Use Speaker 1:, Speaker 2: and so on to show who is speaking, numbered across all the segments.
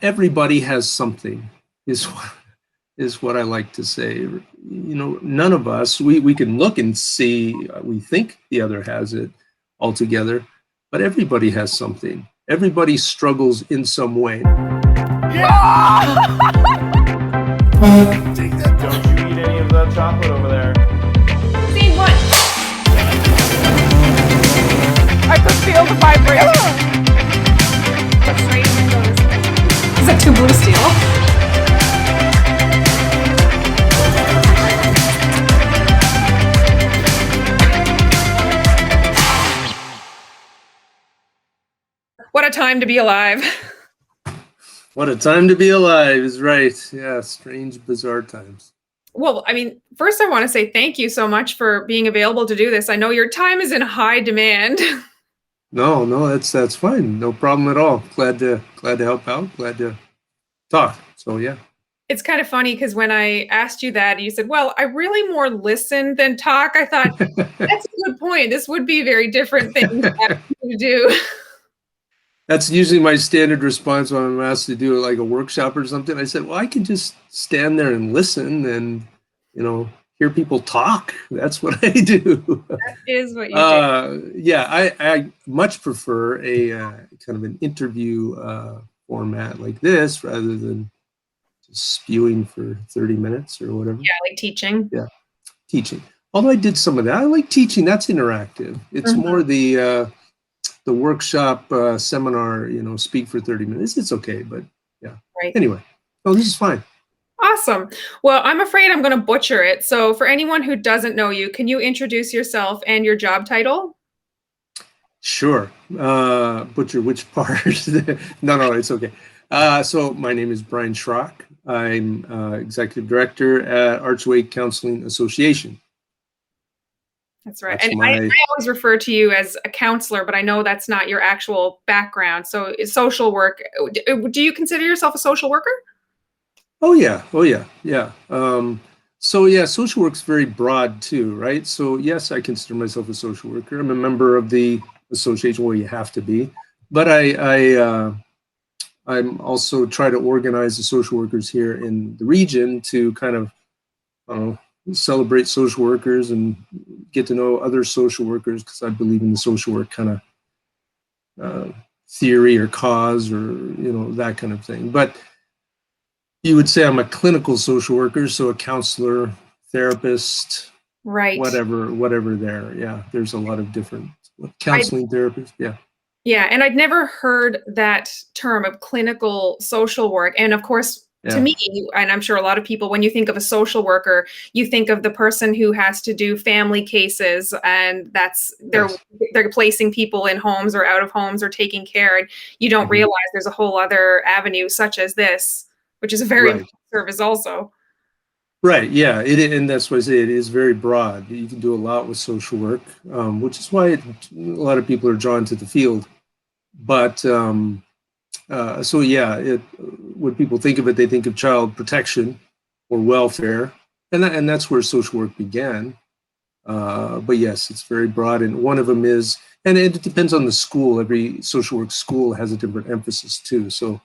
Speaker 1: Everybody has something, is what I like to say. None of us, we can look and see, we think the other has it altogether, but everybody has something. Everybody struggles in some way.
Speaker 2: Don't you eat any of the chocolate over there.
Speaker 3: Scene one.
Speaker 4: I could feel the vibration.
Speaker 3: Is that two blue steel? What a time to be alive.
Speaker 1: What a time to be alive is right. Yeah, strange, bizarre times.
Speaker 3: Well, I mean, first I want to say thank you so much for being available to do this. I know your time is in high demand.
Speaker 1: No, that's fine. No problem at all. Glad to help out. Glad to talk. So yeah.
Speaker 3: It's kind of funny because when I asked you that, you said, well, I really more listen than talk. I thought, that's a good point. This would be a very different thing to do.
Speaker 1: That's usually my standard response when I'm asked to do like a workshop or something. I said, well, I can just stand there and listen and, hear people talk. That's what I do.
Speaker 3: That is what you do.
Speaker 1: Yeah, I much prefer a kind of an interview format like this rather than just spewing for 30 minutes or whatever.
Speaker 3: Yeah, like teaching.
Speaker 1: Yeah, teaching. Although I did some of that. I like teaching. That's interactive. It's more the workshop seminar, speak for 30 minutes. It's okay, but yeah.
Speaker 3: Right.
Speaker 1: Anyway, this is fine.
Speaker 3: Awesome. Well, I'm afraid I'm going to butcher it. So for anyone who doesn't know you, can you introduce yourself and your job title?
Speaker 1: Sure. Butcher which part? No, it's okay. So my name is Brian Schrock. I'm Executive Director at Archway Counselling Association.
Speaker 3: That's right. And I always refer to you as a counselor, but I know that's not your actual background. So social work, do you consider yourself a social worker?
Speaker 1: Oh yeah. So yeah, social work's very broad too, right? So yes, I consider myself a social worker. I'm a member of the association where you have to be, but I'm also try to organize the social workers here in the region to kind of celebrate social workers and get to know other social workers, because I believe in the social work kind of theory or cause or that kind of thing. But you would say I'm a clinical social worker, so a counselor, therapist,
Speaker 3: right?
Speaker 1: Whatever there. Yeah, there's a lot of different counseling therapists. Yeah.
Speaker 3: Yeah, and I'd never heard that term of clinical social work. And of course, to me, and I'm sure a lot of people, when you think of a social worker, you think of the person who has to do family cases, and they're placing people in homes or out of homes or taking care. And you don't realize there's a whole other avenue such as this, which is a very important service also.
Speaker 1: Right. Yeah. And that's why I say it is very broad. You can do a lot with social work, which is why a lot of people are drawn to the field. But so yeah, when people think of it, they think of child protection or welfare, and that's where social work began. But yes, it's very broad, and one of them is, and it depends on the school. Every social work school has a different emphasis too. So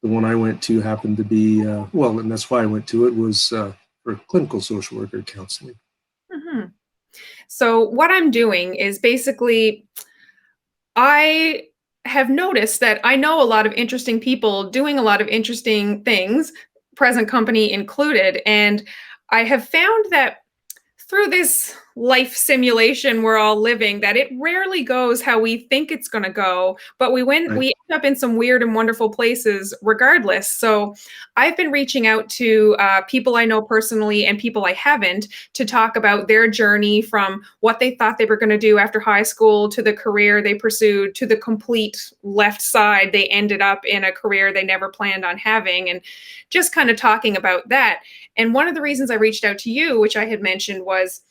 Speaker 1: the one I went to happened to be and that's why I went to it, was for clinical social worker counseling.
Speaker 3: So what I'm doing is basically, I have noticed that I know a lot of interesting people doing a lot of interesting things, present company included. And I have found that through this life simulation we're all living, that it rarely goes how we think it's going to go, but we end up in some weird and wonderful places regardless. So I've been reaching out to people I know personally and people I haven't, to talk about their journey from what they thought they were going to do after high school to the career they pursued, to the complete left side. They ended up in a career they never planned on having, and just kind of talking about that. And one of the reasons I reached out to you, which I had mentioned, was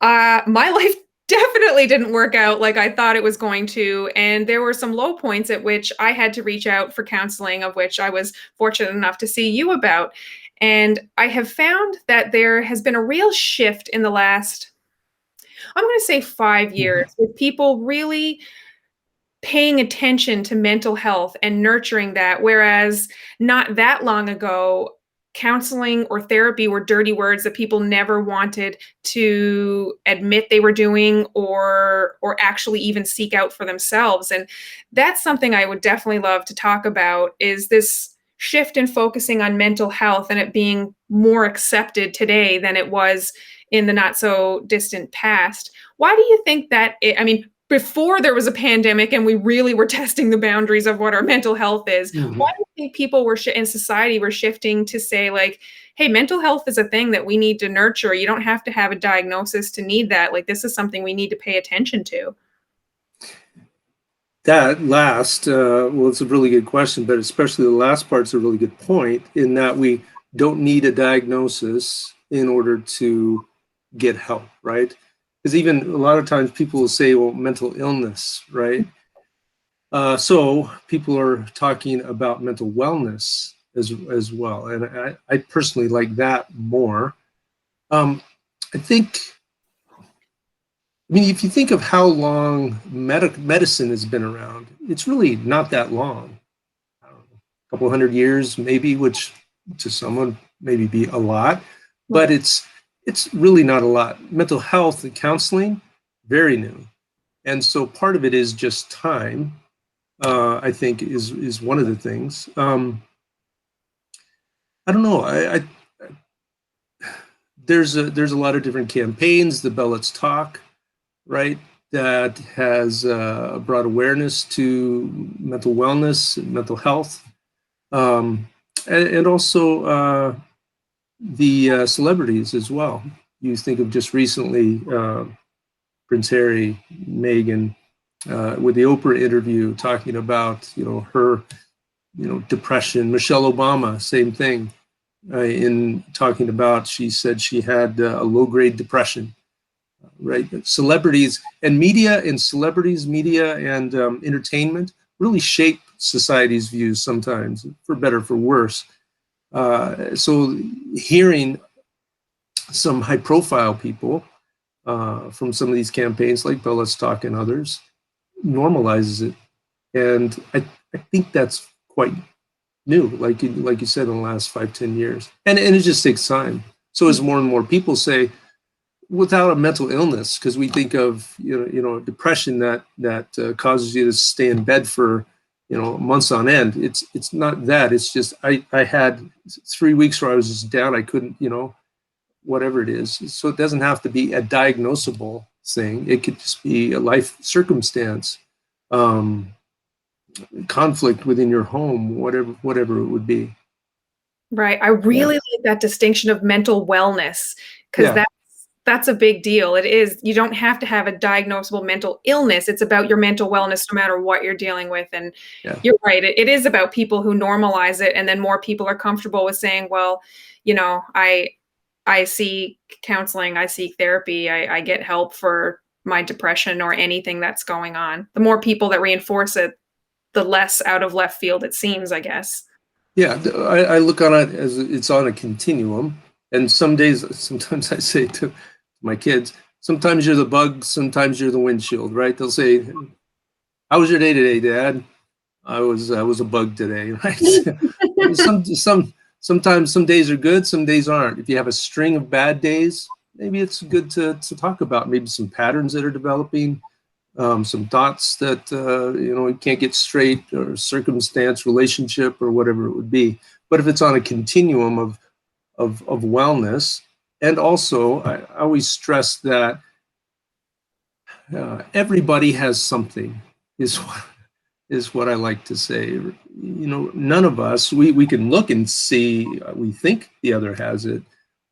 Speaker 3: my life definitely didn't work out like I thought it was going to. And there were some low points at which I had to reach out for counseling, of which I was fortunate enough to see you about. And I have found that there has been a real shift in the last, I'm going to say 5 years, with people really paying attention to mental health and nurturing that, whereas not that long ago, counseling or therapy were dirty words that people never wanted to admit they were doing or actually even seek out for themselves. And that's something I would definitely love to talk about, is this shift in focusing on mental health and it being more accepted today than it was in the not so distant past. Why do you think that I mean, before there was a pandemic and we really were testing the boundaries of what our mental health is, why do you think people were in society were shifting to say, like, hey, mental health is a thing that we need to nurture. You don't have to have a diagnosis to need that. Like, this is something we need to pay attention to.
Speaker 1: That last, well, it's a really good question, but especially the last part's a really good point, in that we don't need a diagnosis in order to get help, right? Because even a lot of times people will say, well, mental illness, right? So people are talking about mental wellness as well. And I personally like that more. I think, I mean, if you think of how long medicine has been around, it's really not that long. I don't know, a couple hundred years maybe, which to someone maybe be a lot, but it's really not a lot. Mental health and counseling, very new. And so part of it is just time, I think is one of the things. I don't know. There's a lot of different campaigns, the Bell Let's Talk, right, that has brought awareness to mental wellness and mental health, and also the celebrities as well. You think of just recently Prince Harry, Meghan, with the Oprah interview talking about her depression. Michelle Obama, same thing, in talking about, she said she had a low-grade depression. Right, celebrities and media and entertainment really shape society's views sometimes, for better, for worse. So hearing some high-profile people from some of these campaigns, like Bell Let's Talk and others, normalizes it, and I think that's quite new, like you said, in the last 5-10 years, and it just takes time. So as more and more people say, without a mental illness, because we think of depression that causes you to stay in bed for months on end. It's not that. It's just I had 3 weeks where I was just down. I couldn't whatever it is. So it doesn't have to be a diagnosable thing. It could just be a life circumstance, conflict within your home, whatever it would be.
Speaker 3: Right. I really like that distinction of mental wellness, because that's a big deal. It is. You don't have to have a diagnosable mental illness. It's about your mental wellness, no matter what you're dealing with. And you're right. It is about people who normalize it, and then more people are comfortable with saying, well, I seek counseling, I seek therapy, I get help for my depression or anything that's going on. The more people that reinforce it, the less out of left field it seems, I guess.
Speaker 1: Yeah, I look on it as it's on a continuum. And sometimes I say to my kids, sometimes you're the bug, sometimes you're the windshield, right? They'll say, how was your day today, Dad? I was a bug today, right? Sometimes some days are good, some days aren't. If you have a string of bad days, maybe it's good to talk about maybe some patterns that are developing, some thoughts that you can't get straight, or circumstance, relationship, or whatever it would be. But if it's on a continuum of wellness, and also I always stress that everybody has something, is what I like to say. None of us, we can look and see, we think the other has it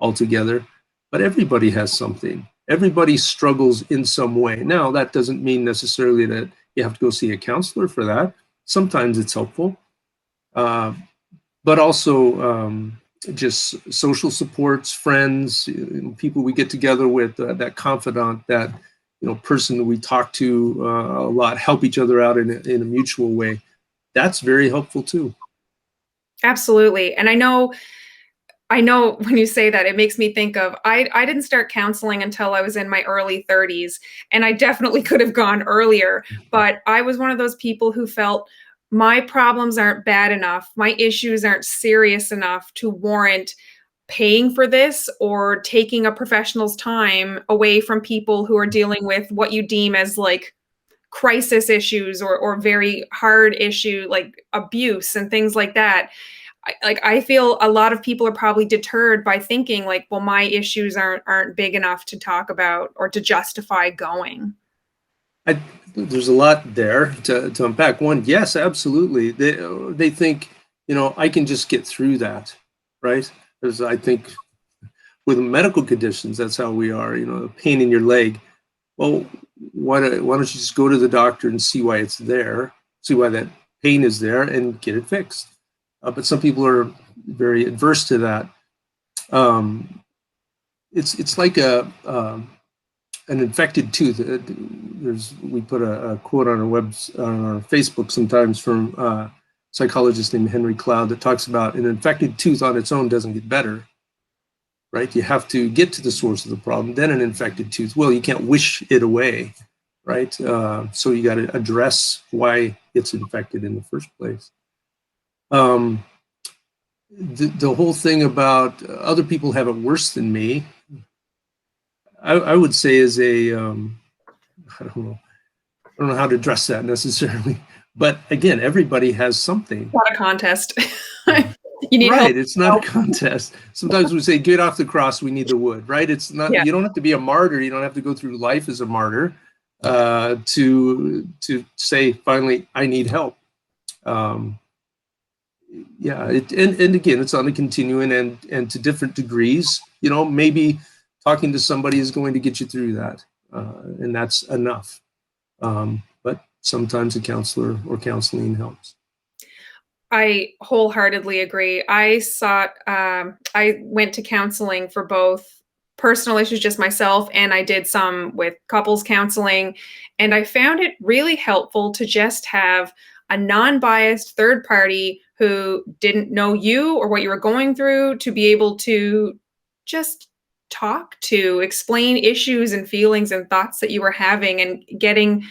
Speaker 1: altogether, but everybody has something. Everybody struggles in some way. Now, that doesn't mean necessarily that you have to go see a counselor for that. Sometimes it's helpful, but also just social supports, friends, people we get together with, that confidant, that person that we talk to a lot, help each other out in a mutual way. That's very helpful too.
Speaker 3: Absolutely. And I know I know when you say that, it makes me think of, I didn't start counseling until I was in my early 30s, and I definitely could have gone earlier, but I was one of those people who felt my problems aren't bad enough, my issues aren't serious enough to warrant paying for this or taking a professional's time away from people who are dealing with what you deem as like crisis issues or very hard issue like abuse and things like that. I feel a lot of people are probably deterred by thinking like, well, my issues aren't big enough to talk about or to justify going.
Speaker 1: There's a lot there to unpack. One, yes, absolutely. They think, I can just get through that, right? Because I think with medical conditions, that's how we are. A pain in your leg. Well, why don't you just go to the doctor and see why it's there, see why that pain is there, and get it fixed? But some people are very adverse to that. It's like an infected tooth. We put a quote on our Facebook sometimes from a psychologist named Henry Cloud that talks about an infected tooth on its own doesn't get better, right? You have to get to the source of the problem. Then an infected tooth, well, you can't wish it away, right? So you got to address why it's infected in the first place. The whole thing about other people have it worse than me, I would say is I don't know how to address that necessarily, but again, everybody has something.
Speaker 3: Not a contest. You need
Speaker 1: right.
Speaker 3: help.
Speaker 1: It's not a contest. Sometimes we say, get off the cross, we need the wood, right? It's not, You don't have to be a martyr. You don't have to go through life as a martyr to say, finally, I need help. And again, it's on a continuing and to different degrees. Maybe talking to somebody is going to get you through that, and that's enough. But sometimes a counselor or counseling helps.
Speaker 3: I wholeheartedly agree. I went to counseling for both personal issues, just myself, and I did some with couples counseling, and I found it really helpful to just have a non-biased third party who didn't know you or what you were going through to be able to just talk to, explain issues and feelings and thoughts that you were having, and getting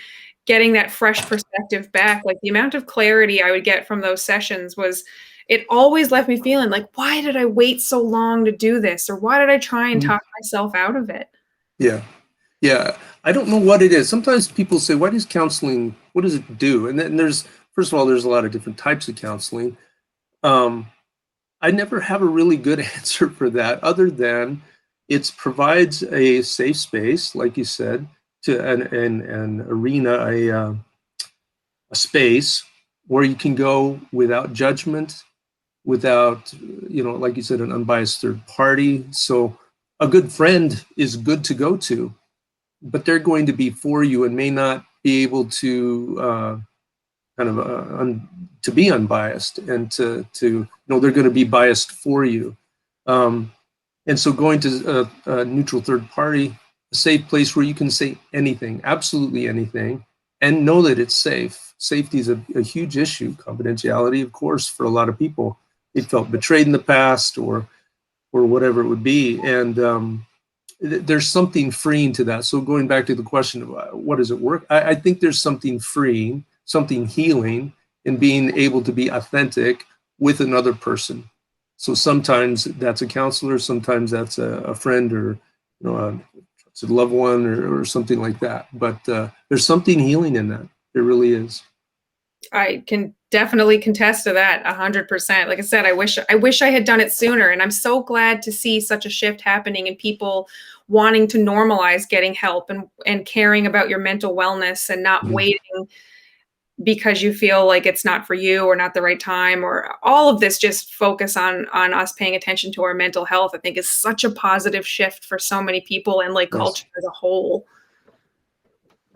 Speaker 3: that fresh perspective back. Like the amount of clarity I would get from those sessions it always left me feeling like, why did I wait so long to do this? Or why did I try and talk myself out of it?
Speaker 1: Yeah. I don't know what it is. Sometimes people say, what does it do? And then first of all, there's a lot of different types of counseling. I never have a really good answer for that, other than it provides a safe space, like you said, to an arena, a space where you can go without judgment, without, like you said, an unbiased third party. So a good friend is good to go to, but they're going to be for you and may not be able to to be unbiased and to they're going to be biased for you. And so going to a neutral third party, a safe place where you can say anything, absolutely anything, and know that it's safe. Safety is a huge issue. Confidentiality, of course, for a lot of people. They felt betrayed in the past or whatever it would be. And there's something freeing to that. So going back to the question of what does it work? I think there's something freeing, something healing in being able to be authentic with another person. So sometimes that's a counselor, sometimes that's a friend or a loved one or something like that. But there's something healing in that. There really is.
Speaker 3: I can definitely contest to that 100%. Like I said, I wish I had done it sooner. And I'm so glad to see such a shift happening in people wanting to normalize getting help and caring about your mental wellness and not waiting because you feel like it's not for you or not the right time, or all of this. Just focus on us paying attention to our mental health, I think, is such a positive shift for so many people and like culture as a whole.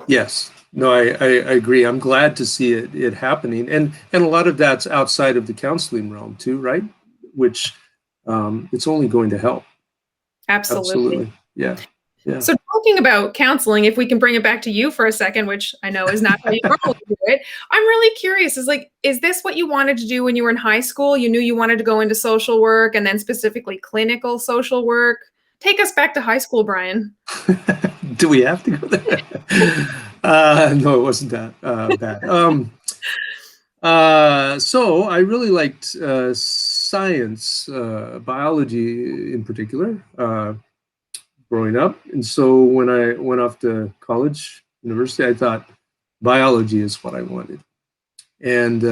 Speaker 1: Yes, no, I agree. I'm glad to see it happening, and a lot of that's outside of the counseling realm too, right? Which it's only going to help.
Speaker 3: Absolutely.
Speaker 1: Yeah.
Speaker 3: So talk talking about counseling, if we can bring it back to you for a second, which I know is not how you normally do it, I'm really curious. Is this what you wanted to do when you were in high school? You knew you wanted to go into social work and then specifically clinical social work? Take us back to high school, Brian.
Speaker 1: Do we have to go there? No, it wasn't that bad. So I really liked science, biology in particular, growing up. And so when I went off to college, university, I thought biology is what I wanted. And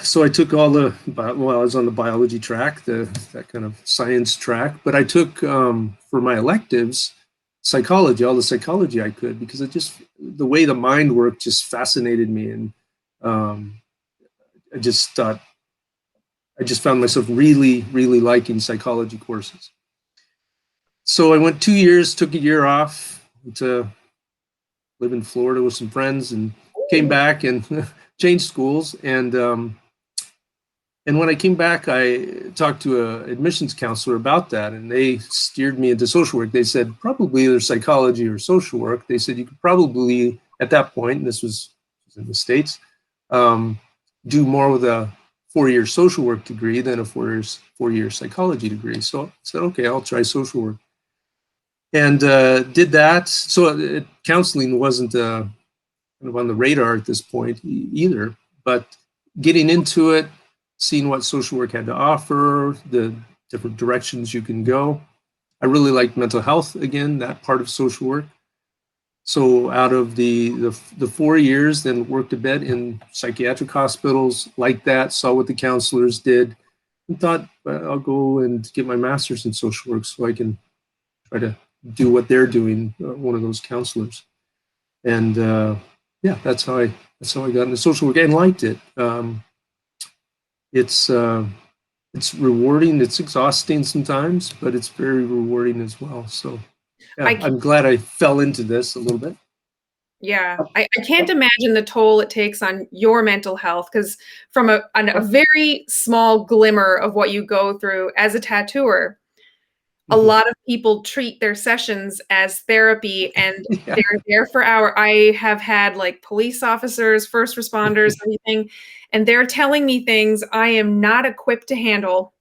Speaker 1: so I took I was on the biology track, that kind of science track, but I took, for my electives, psychology, all the psychology I could, because the way the mind worked just fascinated me. And I just found myself really, really liking psychology courses. So I went 2 years, took a year off to live in Florida with some friends, and came back and changed schools. And when I came back, I talked to an admissions counselor about that, and they steered me into social work. They said, probably either psychology or social work. They said you could probably, at that point, and this was in the States, do more with a 4-year social work degree than a 4-year psychology degree. So I said, okay, I'll try social work. And did that. So counseling wasn't kind of on the radar at this point either, but getting into it, seeing what social work had to offer, the different directions you can go. I really liked mental health, again, that part of social work. So out of the 4 years, then worked a bit in psychiatric hospitals like that, saw what the counselors did, and thought, I'll go and get my master's in social work so I can try to do what they're doing, one of those counselors. And yeah, that's how I got into social work and liked it. It's rewarding. It's exhausting sometimes, but it's very rewarding as well. So yeah, I'm glad I fell into this a little bit.
Speaker 3: Yeah, I can't imagine the toll it takes on your mental health, because from a very small glimmer of what you go through as a tattooer, a lot of people treat their sessions as therapy, and
Speaker 1: Yeah.
Speaker 3: they're there for hours. I have had like police officers, first responders, everything, and they're telling me things I am not equipped to handle.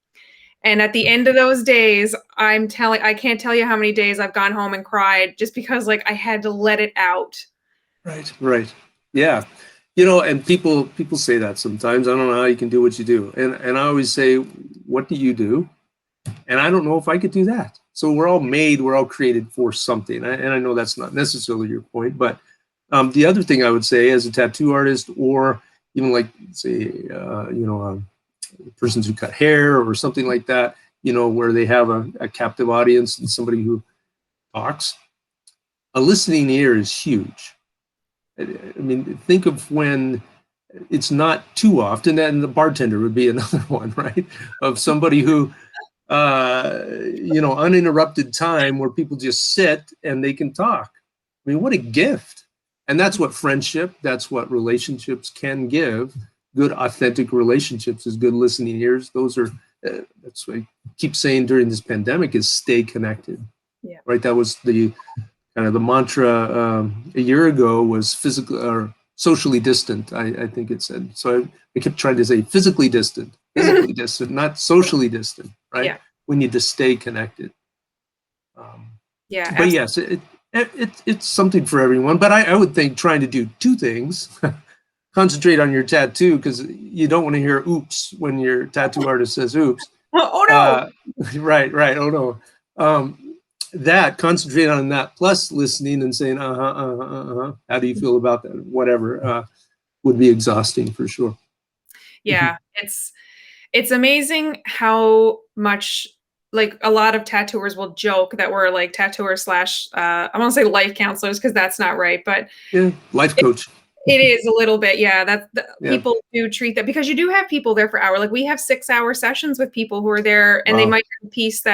Speaker 3: And at the end of those days, I can't tell you how many days I've gone home and cried just because like I had to let it out.
Speaker 1: Right. Yeah. And people say that sometimes. I don't know how you can do what you do. And I always say, what do you do? And I don't know if I could do that. So we're all created for something. And I know that's not necessarily your point, but the other thing I would say as a tattoo artist, or even like, say, persons who cut hair or something like that, where they have a captive audience and somebody who talks, a listening ear is huge. I mean, think of when it's not too often, and the bartender would be another one, right? Of somebody who, uninterrupted time where people just sit and they can talk. I mean, what a gift. And that's what friendship, that's what relationships can give. Good, authentic relationships is good listening ears. Those are, that's what I keep saying during this pandemic, is stay connected.
Speaker 3: Yeah.
Speaker 1: Right? That was the kind of the mantra a year ago, was physical or socially distant, I think it said. So I kept trying to say physically distant, not socially distant, right?
Speaker 3: Yeah.
Speaker 1: We need to stay connected.
Speaker 3: Yeah.
Speaker 1: But yes, it's something for everyone. But I would think trying to do two things, concentrate on your tattoo, because you don't want to hear oops when your tattoo artist says oops.
Speaker 3: Oh no.
Speaker 1: Right. Oh no. That, concentrate on that, plus listening and saying, how do you feel about that? Whatever, would be exhausting for sure.
Speaker 3: Yeah, it's amazing how much, like, a lot of tattooers will joke that we're like tattooers slash I want to say life counselors, because that's not right, but
Speaker 1: yeah, life coach.
Speaker 3: It is a little bit, yeah. People do treat that, because you do have people there for hours. Like, we have 6-hour sessions with people who are there, and they might have a piece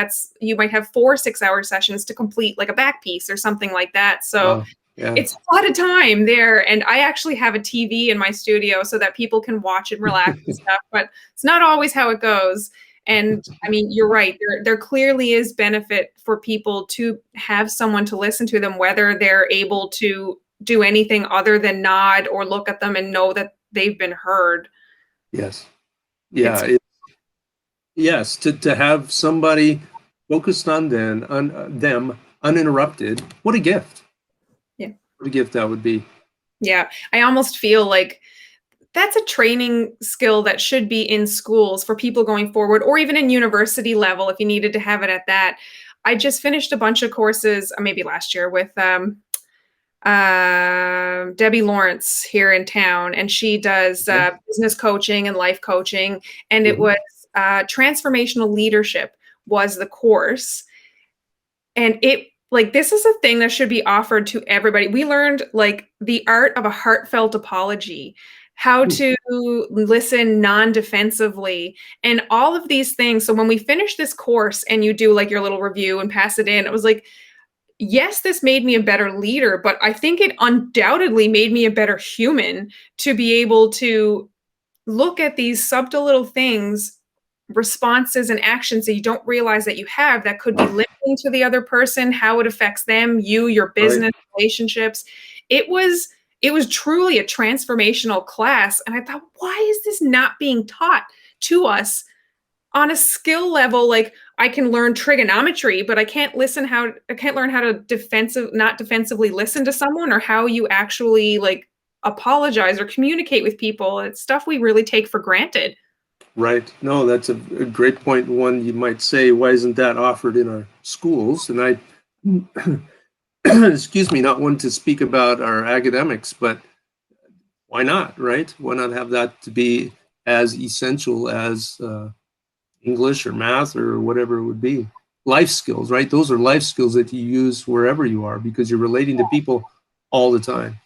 Speaker 3: you might have 4 6-hour sessions to complete, like a back piece or something like that. So it's a lot of time there. And I actually have a TV in my studio so that people can watch and relax and stuff, but it's not always how it goes. And I mean, you're right. There clearly is benefit for people to have someone to listen to them, whether they're able to do anything other than nod or look at them and know that they've been heard.
Speaker 1: Yes. Yeah. Yes. To have somebody focused on them uninterrupted. What a gift.
Speaker 3: Yeah.
Speaker 1: What a gift that would be.
Speaker 3: Yeah. I almost feel like that's a training skill that should be in schools for people going forward, or even in university level if you needed to have it at that. I just finished a bunch of courses, maybe last year, with Debbie Lawrence here in town, and she does business coaching and life coaching, and it was transformational leadership was the course. And it, like, this is a thing that should be offered to everybody. We learned like the art of a heartfelt apology, how to listen non-defensively, and all of these things. So when we finish this course and you do like your little review and pass it in, it was like, yes, this made me a better leader, but I think it undoubtedly made me a better human to be able to look at these subtle little things, responses and actions that you don't realize that you have that could be limiting to the other person, how it affects them, you, your business, relationships. It was truly a transformational class. And I thought, why is this not being taught to us on a skill level? Like, I can learn trigonometry, but I can't learn how to not defensively listen to someone, or how you actually like apologize or communicate with people. It's stuff we really take for granted.
Speaker 1: Right. No, that's a great point. One you might say, why isn't that offered in our schools? And I, excuse me, not one to speak about our academics, but why not, right? Why not have that to be as essential as English or math or whatever it would be? Life skills, right? Those are life skills that you use wherever you are, because you're relating to people all the time.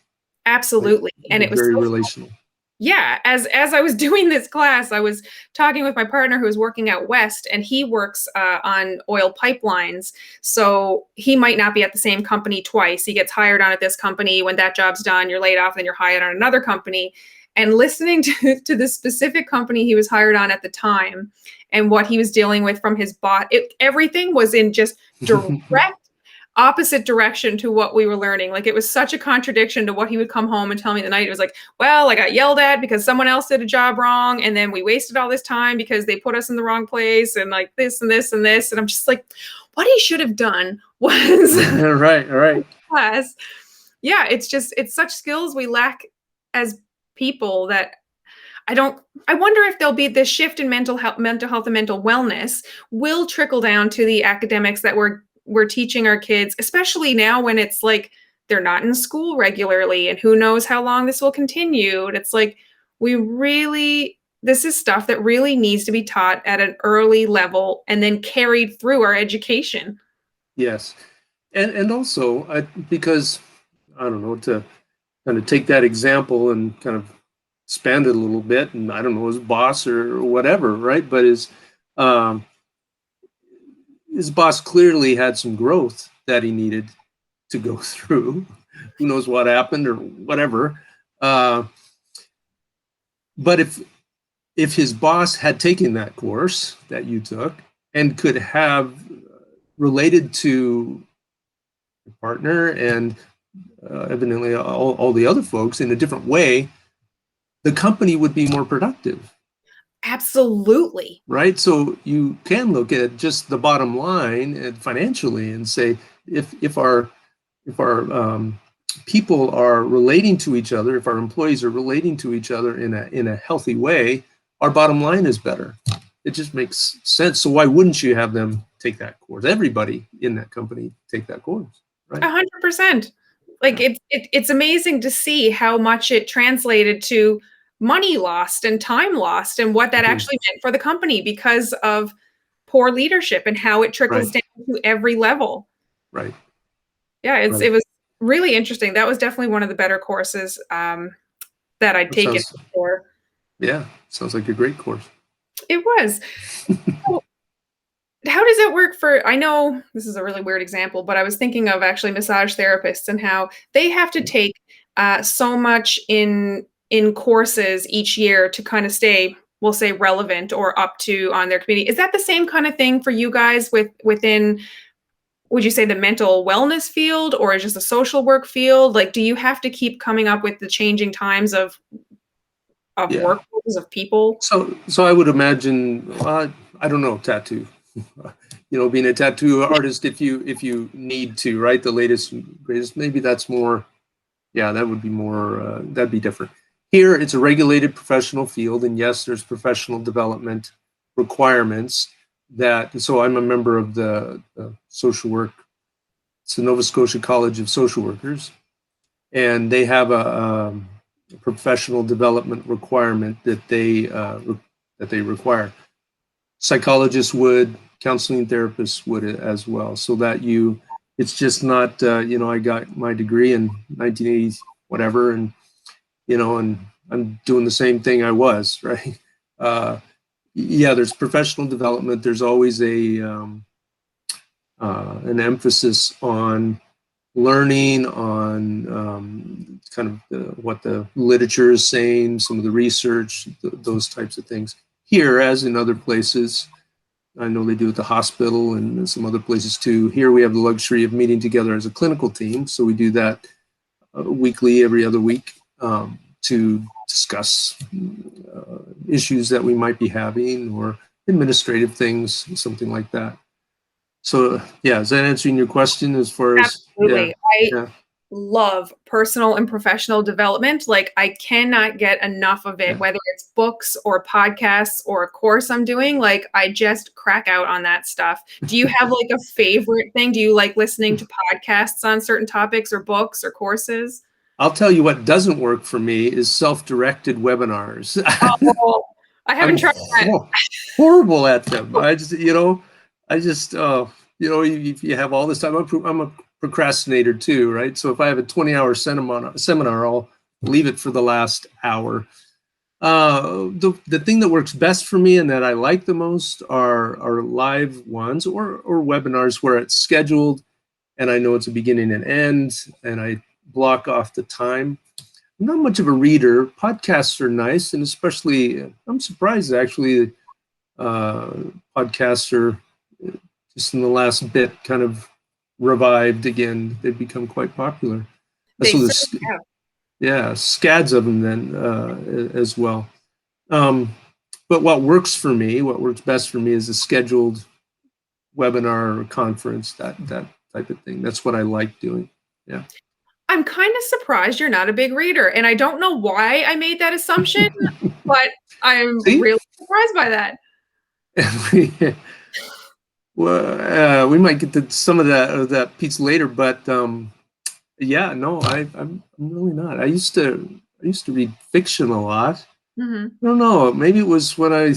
Speaker 3: Absolutely.
Speaker 1: Like,
Speaker 3: and it was
Speaker 1: very
Speaker 3: so
Speaker 1: relational.
Speaker 3: Yeah, as I was doing this class, I was talking with my partner who was working out west, and he works on oil pipelines. So he might not be at the same company twice. He gets hired on at this company. When that job's done, you're laid off, then you're hired on another company. And listening to the specific company he was hired on at the time and what he was dealing with from his boss, everything was in just direct opposite direction to what we were learning. Like, it was such a contradiction to what he would come home and tell me the night. It was like, well, I got yelled at because someone else did a job wrong, and then we wasted all this time because they put us in the wrong place, and like this and this and this. And I'm just like, what he should have done was
Speaker 1: right.
Speaker 3: class. Yeah, it's such skills we lack as people that I wonder if there'll be this shift in mental health and mental wellness will trickle down to the academics that we're teaching our kids, especially now when it's like they're not in school regularly, and who knows how long this will continue. And it's like, this is stuff that really needs to be taught at an early level and then carried through our education.
Speaker 1: Yes. And also, because, I don't know, to kind of take that example and kind of expand it a little bit, and I don't know, his boss or whatever, right? But his boss clearly had some growth that he needed to go through. Who knows what happened or whatever. But if his boss had taken that course that you took and could have related to your partner and evidently all the other folks in a different way, the company would be more productive.
Speaker 3: Absolutely.
Speaker 1: Right. So you can look at just the bottom line and financially and say, if our people are relating to each other, if our employees are relating to each other in a healthy way, our bottom line is better. It just makes sense. So why wouldn't you have them take that course? Everybody in that company take that course, right?
Speaker 3: 100%. Like, it's amazing to see how much it translated to money lost and time lost, and what that actually meant for the company because of poor leadership and how it trickles down to every level.
Speaker 1: Right.
Speaker 3: Yeah, it was really interesting. That was definitely one of the better courses that I'd taken before.
Speaker 1: Yeah, sounds like a great course.
Speaker 3: It was. So, how does it work for, I know this is a really weird example, but I was thinking of actually massage therapists and how they have to take so much in courses each year to kind of stay we'll say relevant or up to on their community. Is that the same kind of thing for you guys within, would you say, the mental wellness field, or just the social work field? Like, do you have to keep coming up with the changing times of
Speaker 1: Yeah.
Speaker 3: workforces, of people?
Speaker 1: So I would imagine, I don't know, tattoo. Being a tattoo artist, if you need to, right? The latest and greatest, maybe that's more. Yeah, that would be more. That'd be different. Here, it's a regulated professional field, and yes, there's professional development requirements. So I'm a member of the social work. It's the Nova Scotia College of Social Workers, and they have a professional development requirement that they require. Psychologists would, counseling therapists would as well, so that it's just not, I got my degree in 1980 whatever, and and I'm doing the same thing I was, right? Yeah, there's professional development. There's always an emphasis on learning, on kind of what the literature is saying, some of the research, those types of things. Here, as in other places, I know they do at the hospital and some other places too. Here we have the luxury of meeting together as a clinical team. So we do that weekly, every other week, to discuss issues that we might be having or administrative things, something like that. So yeah, is that answering your question as far as?
Speaker 3: Absolutely.
Speaker 1: Yeah,
Speaker 3: I love personal and professional development. Like, I cannot get enough of it,
Speaker 1: yeah.
Speaker 3: whether it's books or podcasts or a course I'm doing. Like, I just crack out on that stuff. Do you have like a favorite thing? Do you like listening to podcasts on certain topics or books or courses?
Speaker 1: I'll tell you what doesn't work for me is self-directed webinars.
Speaker 3: Oh, I haven't tried that.
Speaker 1: Horrible at them. If you have all this time, I'm a procrastinator too, right? So if I have a 20-hour seminar, I'll leave it for the last hour. The thing that works best for me and that I like the most are live ones or webinars where it's scheduled and I know it's a beginning and end, and I block off the time. I'm not much of a reader. Podcasts are nice, and especially, I'm surprised actually, podcasts are just in the last bit kind of revived again. They've become quite popular. So there's, yeah, scads of them then as well. But what works best for me is a scheduled webinar or conference, that type of thing. That's what I like doing. Yeah.
Speaker 3: I'm kind of surprised you're not a big reader, and I don't know why I made that assumption, but I'm really surprised by that.
Speaker 1: Well, we might get to some of that piece later, but yeah, no, I'm really not. I used to read fiction a lot.
Speaker 3: Mm-hmm.
Speaker 1: I don't know. Maybe it was when I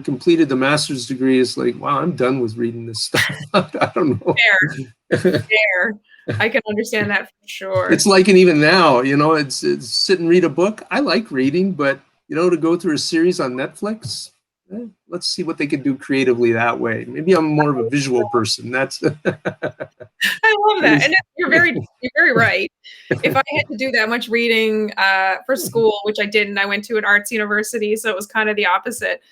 Speaker 1: completed the master's degree, it's like, wow, I'm done with reading this stuff. I don't know.
Speaker 3: Fair. I can understand that for sure.
Speaker 1: It's like, and even now, it's sit and read a book. I like reading, but to go through a series on Netflix, let's see what they can do creatively that way. Maybe I'm more of a visual person. That's.
Speaker 3: I love that, and you're very right. If I had to do that much reading for school, which I didn't, I went to an arts university, so it was kind of the opposite.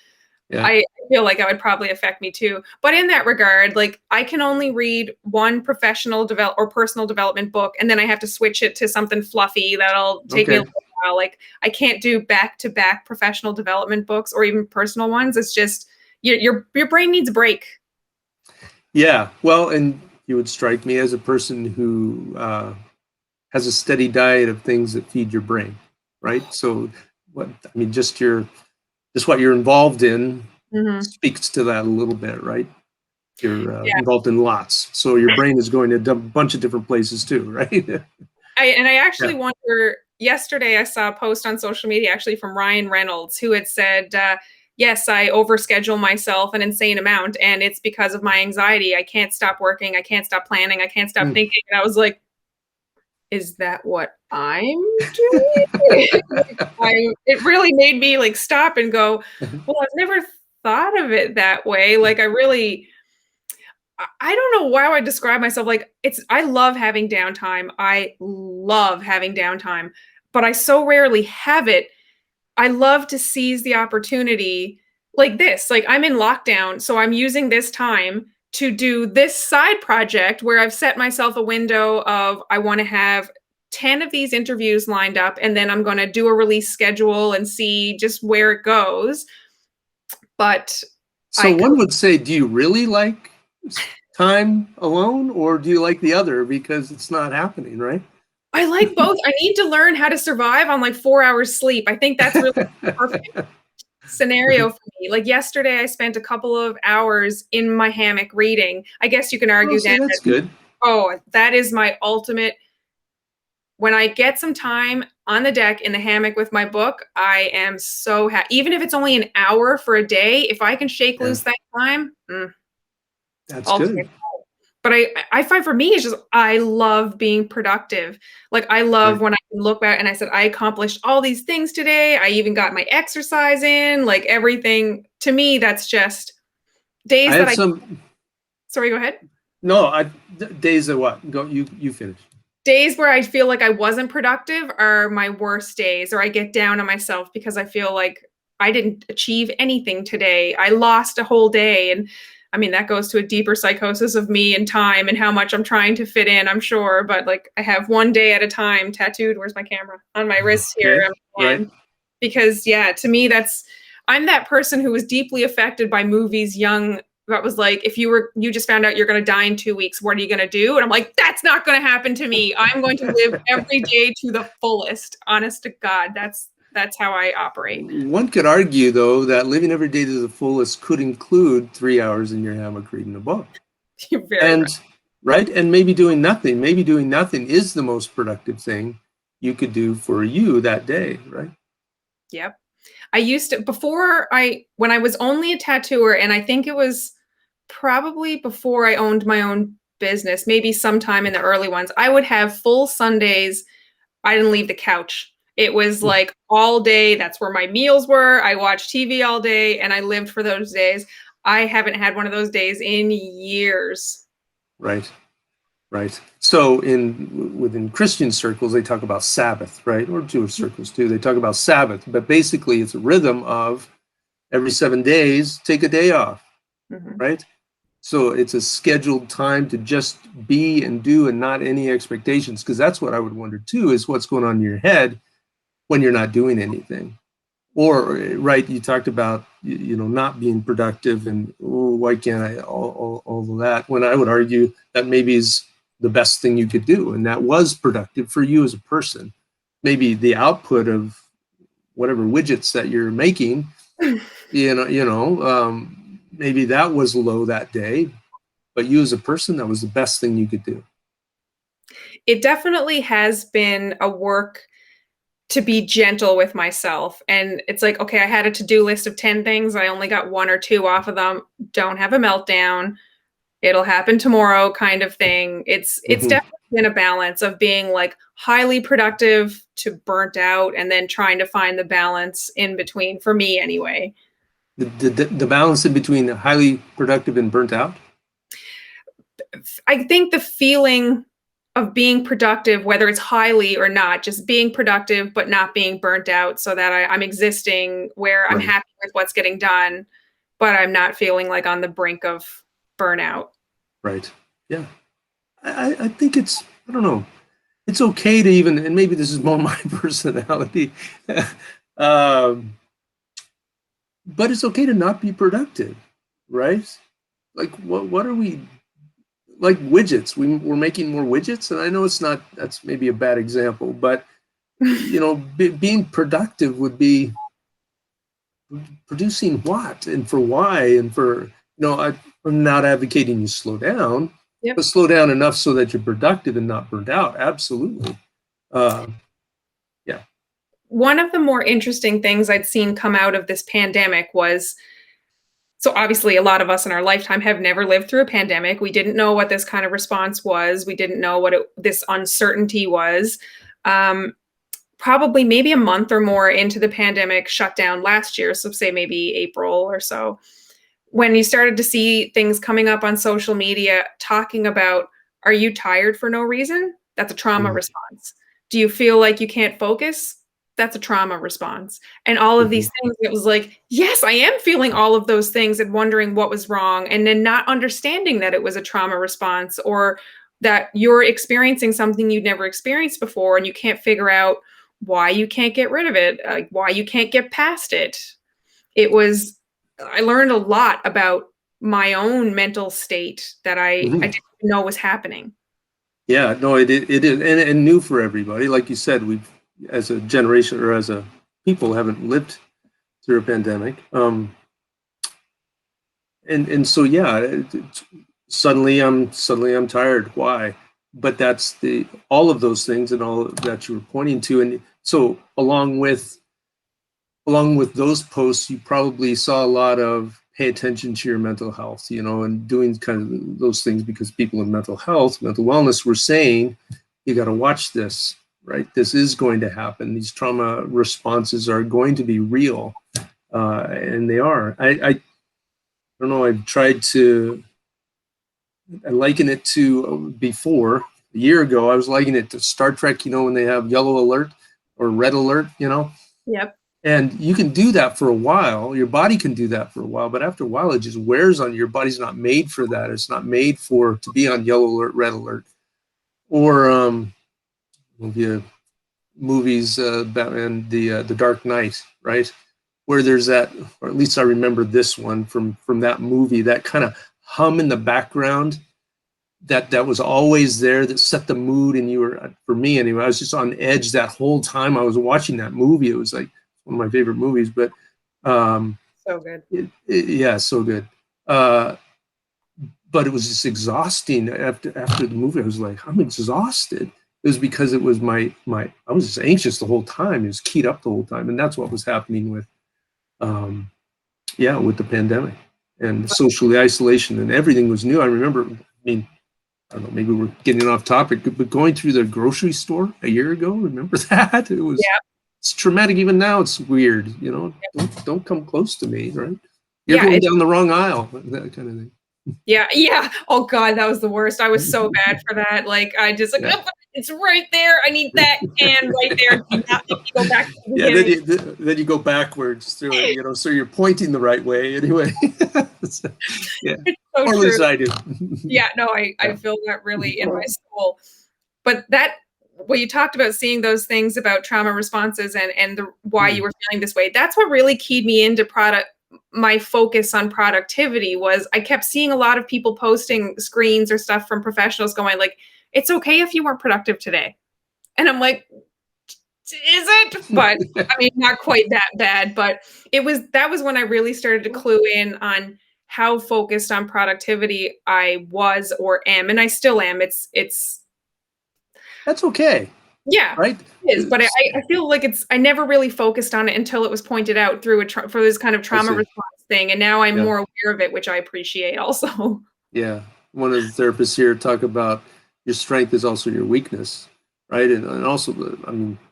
Speaker 3: Yeah. I feel like that would probably affect me too. But in that regard, like, I can only read one professional or personal development book, and then I have to switch it to something fluffy that'll take me a little while. Like, I can't do back-to-back professional development books or even personal ones. It's just your brain needs a break.
Speaker 1: Yeah, well, and you would strike me as a person who has a steady diet of things that feed your brain, right? So, just what you're involved in speaks to that a little bit, right? You're involved in lots, so your brain is going to a bunch of different places too, right?
Speaker 3: I actually wonder. Yesterday, I saw a post on social media actually from Ryan Reynolds, who had said, "Yes, I overschedule myself an insane amount, and it's because of my anxiety. I can't stop working. I can't stop planning. I can't stop thinking." And I was like, is that what I'm doing? It really made me like stop and go, well, I've never thought of it that way. Like, I don't know why I describe myself. Like, I love having downtime. I love having downtime, but I so rarely have it. I love to seize the opportunity like this. Like I'm in lockdown, so I'm using this time to do this side project where I've set myself a window of I want to have 10 of these interviews lined up, and then I'm going to do a release schedule and see just where it goes. But
Speaker 1: So one would say, do you really like time alone, or do you like the other because it's not happening, right?
Speaker 3: I like both. I need to learn how to survive on like 4 hours sleep. I think that's really the perfect scenario for me. Like yesterday, I spent a couple of hours in my hammock reading. I guess you can argue
Speaker 1: So that's good.
Speaker 3: Oh, that is my ultimate. When I get some time on the deck in the hammock with my book, I am so happy. Even if it's only an hour for a day, if I can shake loose that time,
Speaker 1: that's good.
Speaker 3: But I find for me, it's just, I love being productive. Like I love when I can look back and I said, I accomplished all these things today. I even got my exercise in, like everything. To me, that's just days that sorry, go ahead.
Speaker 1: No, days of what? Go, you finish.
Speaker 3: Days where I feel like I wasn't productive are my worst days, or I get down on myself because I feel like I didn't achieve anything today. I lost a whole day. And I mean, that goes to a deeper psychosis of me and time and how much I'm trying to fit in, I'm sure. But like I have one day at a time tattooed. Where's my camera? On my wrist here.
Speaker 1: Right.
Speaker 3: Because to me, I'm that person who was deeply affected by movies young. That was like, if you just found out you're going to die in 2 weeks, what are you going to do? And I'm like, that's not going to happen to me. I'm going to live every day to the fullest. Honest to God, that's how I operate.
Speaker 1: One could argue, though, that living every day to the fullest could include 3 hours in your hammock reading a book.
Speaker 3: You're very
Speaker 1: right. And maybe doing nothing. Maybe doing nothing is the most productive thing you could do for you that day, right?
Speaker 3: Yep. I used to, when I was only a tattooer, and I think it was probably before I owned my own business, maybe sometime in the early ones, I would have full Sundays. I didn't leave the couch. It was like all day. That's where my meals were. I watched TV all day and I lived for those days. I haven't had one of those days in years.
Speaker 1: Right. So within Christian circles, they talk about Sabbath, right? Or Jewish circles too. They talk about Sabbath, but basically it's a rhythm of every 7 days, take a day off, right? So it's a scheduled time to just be and do and not any expectations. Because that's what I would wonder too, is what's going on in your head when you're not doing anything. Or, right, you talked about, not being productive and, why can't I, all of that, when I would argue that maybe is the best thing you could do. And that was productive for you as a person. Maybe the output of whatever widgets that you're making, maybe that was low that day, but you as a person, that was the best thing you could do.
Speaker 3: It definitely has been a work to be gentle with myself. And it's like, okay, I had a to-do list of 10 things. I only got 1 or 2 off of them. Don't have a meltdown. It'll happen tomorrow kind of thing. It's definitely been a balance of being like highly productive to burnt out and then trying to find the balance in between, for me anyway.
Speaker 1: The balance in between highly productive and burnt out?
Speaker 3: I think the feeling of being productive, whether it's highly or not, just being productive but not being burnt out, so that I'm existing where I'm happy with what's getting done, but I'm not feeling like on the brink of burnout.
Speaker 1: Right. Yeah. I think I don't know, it's okay to even, and maybe this is more my personality, but it's okay to not be productive, right? Like what are we, like widgets? We're making more widgets, and I know that's maybe a bad example, but being productive would be producing what and for why, and for I'm not advocating you slow down, but slow down enough so that you're productive and not burnt out. Absolutely.
Speaker 3: One of the more interesting things I'd seen come out of this pandemic was, so obviously a lot of us in our lifetime have never lived through a pandemic. We didn't know what this kind of response was. We didn't know what this uncertainty was. Probably maybe a month or more into the pandemic shutdown last year, so say maybe April or so, when you started to see things coming up on social media talking about, are you tired for no reason? That's a trauma response. Do you feel like you can't focus? that's a trauma response. And all of these things, it was like, yes, I am feeling all of those things and wondering what was wrong, and then not understanding that it was a trauma response, or that you're experiencing something you'd never experienced before, and you can't figure out why you can't get rid of it, like why you can't get past it. I learned a lot about my own mental state that I didn't know was happening.
Speaker 1: Yeah, no, it is, and new for everybody. Like you said, we've, as a generation or as a people, haven't lived through a pandemic. And so yeah, suddenly I'm tired. Why? But that's all of those things and all that you were pointing to. And so along with those posts, you probably saw a lot of pay attention to your mental health, and doing kind of those things, because people in mental health, mental wellness were saying, you got to watch this, right? This is going to happen. These trauma responses are going to be real. And they are. I don't know, I've tried to liken it to before. A year ago, I was likening it to Star Trek, when they have yellow alert or red alert,
Speaker 3: Yep.
Speaker 1: And you can do that for a while. Your body can do that for a while, but after a while, it just wears on you. Your body's not made for that. It's not made to be on yellow alert, red alert. Or the movies, Batman, the Dark Knight, right? Where there's that, or at least I remember this one from that movie, that kind of hum in the background that was always there, that set the mood. And you were, for me anyway, I was just on edge that whole time I was watching that movie. It was like one of my favorite movies, but
Speaker 3: so good.
Speaker 1: Yeah, so good. But it was just exhausting after the movie. I was like, I'm exhausted. It was because it was I was just anxious the whole time. It was keyed up the whole time. And that's what was happening with the pandemic and social isolation, and everything was new. I remember, I don't know, maybe we're getting off topic, but going through the grocery store a year ago, remember that? It was, it's traumatic. Even now it's weird, don't come close to me, right? You're going down the wrong aisle, that kind of thing.
Speaker 3: Yeah. Oh God, that was the worst. I was so bad for that. Like, I just oh, it's right there. I need that can right there. Do not make me go back to the
Speaker 1: then you go backwards through it, so you're pointing the right way anyway. So, yeah.
Speaker 3: So
Speaker 1: or at least I do.
Speaker 3: Yeah, no, I feel that really in my soul. But what you talked about, seeing those things about trauma responses and why you were feeling this way, that's what really keyed me into my focus on productivity. Was I kept seeing a lot of people posting screens or stuff from professionals going like, it's okay if you weren't productive today. And I'm like, is it? But I mean, not quite that bad, but that was when I really started to clue in on how focused on productivity I was or am. And I still am. It's
Speaker 1: that's okay.
Speaker 3: Yeah,
Speaker 1: right.
Speaker 3: It is, but I feel like I never really focused on it until it was pointed out through for this kind of trauma response thing. And now I'm more aware of it, which I appreciate also.
Speaker 1: Yeah. One of the therapists here talk about your strength is also your weakness, right? And also,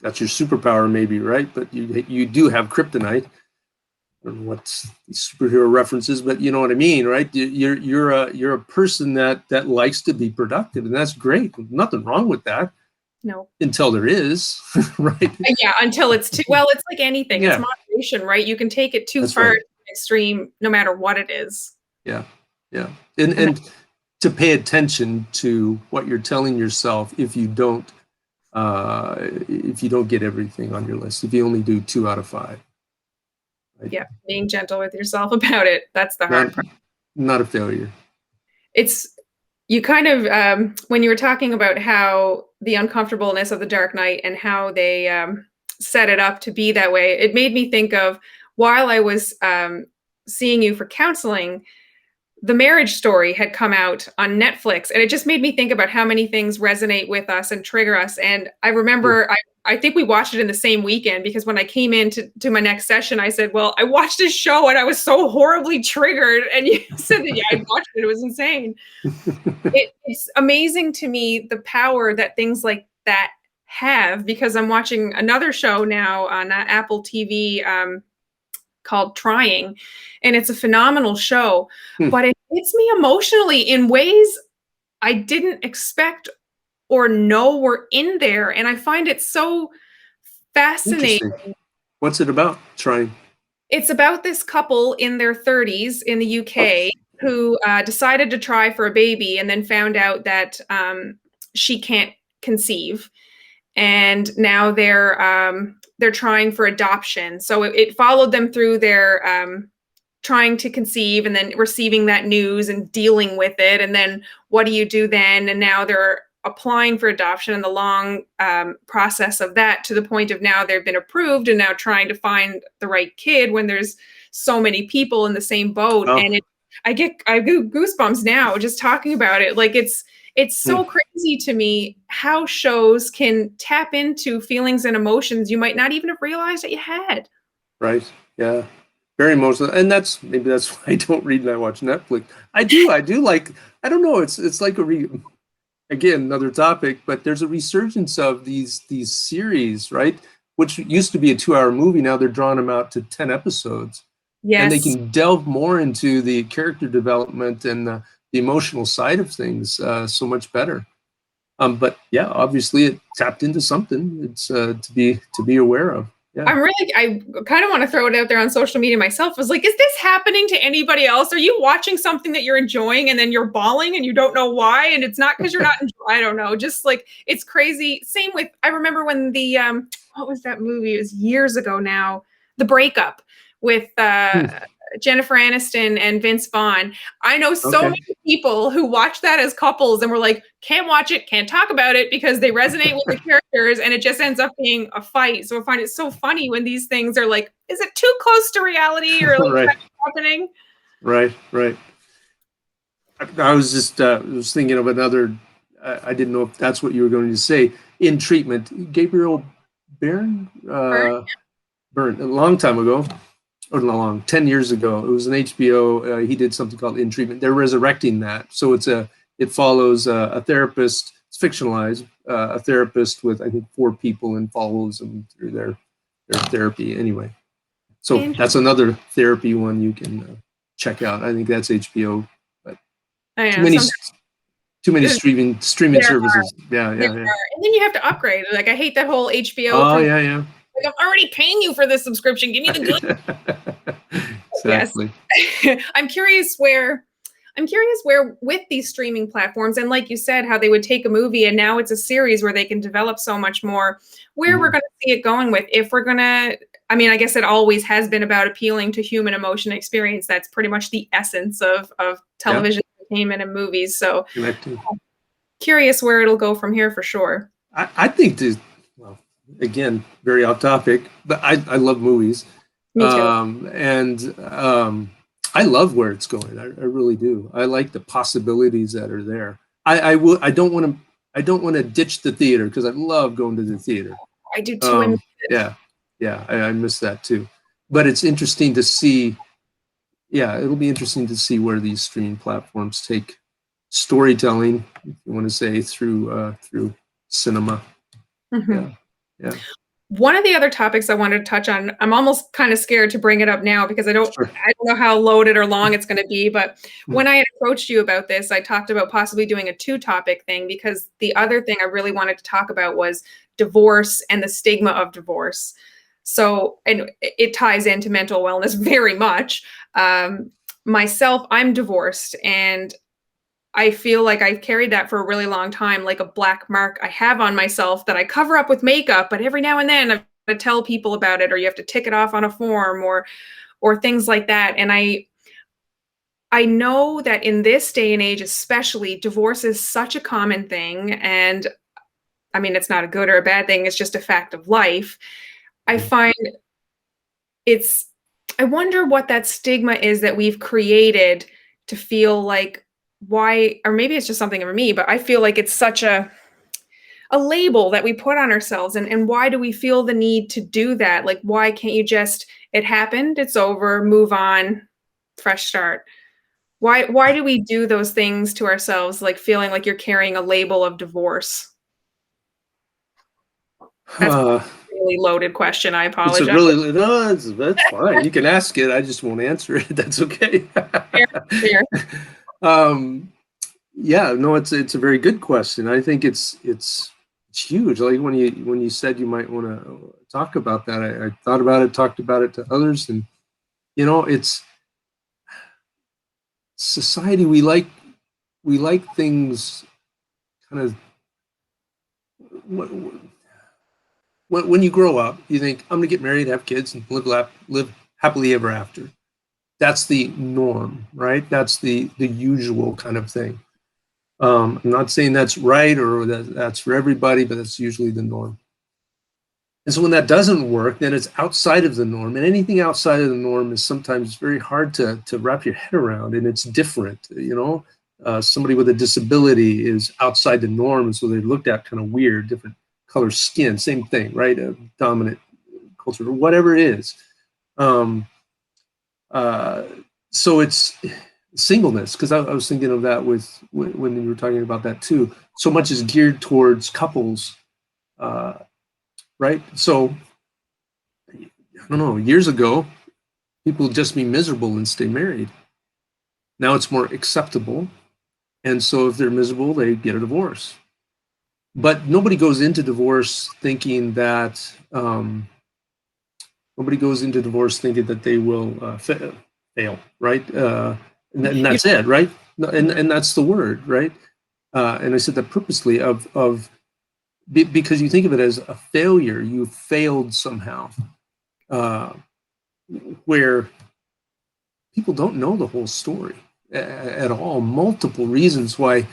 Speaker 1: that's your superpower maybe, right? But you do have kryptonite. I don't know what superhero references, but you know what I mean, right? You're a person that likes to be productive, and that's great. Nothing wrong with that.
Speaker 3: No.
Speaker 1: Until there is, right?
Speaker 3: Yeah, until it's too, well, it's like anything. It's moderation, right? You can take it too far to the extreme, no matter what it is.
Speaker 1: Yeah. And to pay attention to what you're telling yourself if you don't get everything on your list, if you only do 2 out of 5. Right?
Speaker 3: Yeah, being gentle with yourself about it. That's the hard part.
Speaker 1: Not a failure.
Speaker 3: You kind of, when you were talking about how the uncomfortableness of the Dark Knight and how they set it up to be that way, it made me think of, while I was seeing you for counseling, The Marriage Story had come out on Netflix, and it just made me think about how many things resonate with us and trigger us. And I remember, I think we watched it in the same weekend, because when I came in to my next session, I said, well, I watched this show and I was so horribly triggered. And you said that, I watched it. It was insane. It's amazing to me the power that things like that have, because I'm watching another show now on Apple TV called Trying, and it's a phenomenal show, but it hits me emotionally in ways I didn't expect or know were in there. And I find it so fascinating.
Speaker 1: Interesting. What's it about? Trying.
Speaker 3: It's about this couple in their 30s in the UK who decided to try for a baby and then found out that she can't conceive, and now they're trying for adoption. So it followed them through their trying to conceive and then receiving that news and dealing with it, and then what do you do then? And now they're applying for adoption and the long process of that, to the point of now they've been approved and now trying to find the right kid when there's so many people in the same boat.
Speaker 1: Oh.
Speaker 3: And I get goosebumps now just talking about it. Like it's so crazy to me how shows can tap into feelings and emotions you might not even have realized that you had.
Speaker 1: Right. Yeah. Very emotional. And maybe that's why I don't read and I watch Netflix. I do like, I don't know. It's like again, another topic, but there's a resurgence of these series, right? Which used to be a 2-hour movie. Now they're drawing them out to 10 episodes.
Speaker 3: Yes.
Speaker 1: And they can delve more into the character development and the emotional side of things so much better. But yeah, obviously it tapped into something. It's to be aware of. Yeah.
Speaker 3: I kind of want to throw it out there on social media myself. I was like, is this happening to anybody else? Are you watching something that you're enjoying and then you're bawling and you don't know why? And it's not because you're not I don't know. Just like, it's crazy. Same with, I remember when the, what was that movie? It was years ago now. The Breakup with Jennifer Aniston and Vince Vaughn. I know so many people who watch that as couples and were like, can't watch it, can't talk about it because they resonate with the characters, and it just ends up being a fight. So I find it so funny when these things are like, is it too close to reality, or like
Speaker 1: right.
Speaker 3: happening?
Speaker 1: Right. I was just was thinking of another. I didn't know if that's what you were going to say. In Treatment, Gabriel Byrne, Byrne, a long time ago. Or not long, 10 years ago. It was an HBO. He did something called In Treatment. They're resurrecting that. So it follows a therapist. It's fictionalized. A therapist with, I think, 4 people, and follows them through their therapy. Anyway, so that's another therapy one you can check out. I think that's HBO. But too many streaming services. Yeah. And
Speaker 3: then you have to upgrade. Like, I hate that whole HBO.
Speaker 1: Oh yeah.
Speaker 3: Like, I'm already paying you for this subscription. Give me the good.
Speaker 1: Exactly.
Speaker 3: Yes. I'm curious where with these streaming platforms, and like you said, how they would take a movie and now it's a series where they can develop so much more, where we're going to see it going with, if we're going to, I mean, I guess it always has been about appealing to human emotion experience. That's pretty much the essence of television entertainment and movies. So curious where it'll go from here for sure.
Speaker 1: I think again, very off topic, but I love movies.
Speaker 3: Me too.
Speaker 1: I love where it's going. I really do. I like the possibilities that are there. I don't want to ditch the theater, because I love going to the theater.
Speaker 3: I do too.
Speaker 1: I miss that too. But it's interesting to see. Yeah, it'll be interesting to see where these streaming platforms take storytelling, if you want to say, through cinema.
Speaker 3: Mm-hmm.
Speaker 1: Yeah.
Speaker 3: One of the other topics I wanted to touch on, I'm almost kind of scared to bring it up now because I don't know how loaded or long it's going to be. But when I had approached you about this, I talked about possibly doing a 2-topic thing, because the other thing I really wanted to talk about was divorce and the stigma of divorce. So, and it ties into mental wellness very much. Myself, I'm divorced, and I feel like I've carried that for a really long time, like a black mark I have on myself that I cover up with makeup, but every now and then I've got to tell people about it, or you have to tick it off on a form, or things like that. And I know that in this day and age, especially, divorce is such a common thing. And I mean, it's not a good or a bad thing. It's just a fact of life. I find I wonder what that stigma is that we've created to feel like, why, or maybe it's just something for me, but I feel like it's such a label that we put on ourselves. And why do we feel the need to do that? Like, why can't you just, it happened, it's over, move on, fresh start? Why do we do those things to ourselves, like feeling like you're carrying a label of divorce? That's a really loaded question. I apologize.
Speaker 1: That's fine. You can ask it. I just won't answer it. That's okay.
Speaker 3: Fair.
Speaker 1: It's a very good question. I think it's huge. Like when you said you might want to talk about that. I thought about it, talked about it to others, and it's society. We like things kind of. When you grow up, you think, I'm going to get married, have kids, and live happily ever after. That's the norm, right? That's the usual kind of thing. I'm not saying that's right or that's for everybody, but that's usually the norm. And so when that doesn't work, then it's outside of the norm. And anything outside of the norm is sometimes very hard to wrap your head around, and it's different. Somebody with a disability is outside the norm, and so they're looked at kind of weird, different color skin, same thing, right? A dominant culture, or whatever it is. So it's singleness, because I was thinking of that when you were talking about that too. So much is geared towards couples, right? So I don't know, years ago, people would just be miserable and stay married. Now it's more acceptable. And so if they're miserable, they get a divorce. But nobody goes into divorce thinking that they will fail, right? And that's it, right? And that's the word, right? And I said that purposely because you think of it as a failure. You failed somehow, where people don't know the whole story at all. Multiple reasons why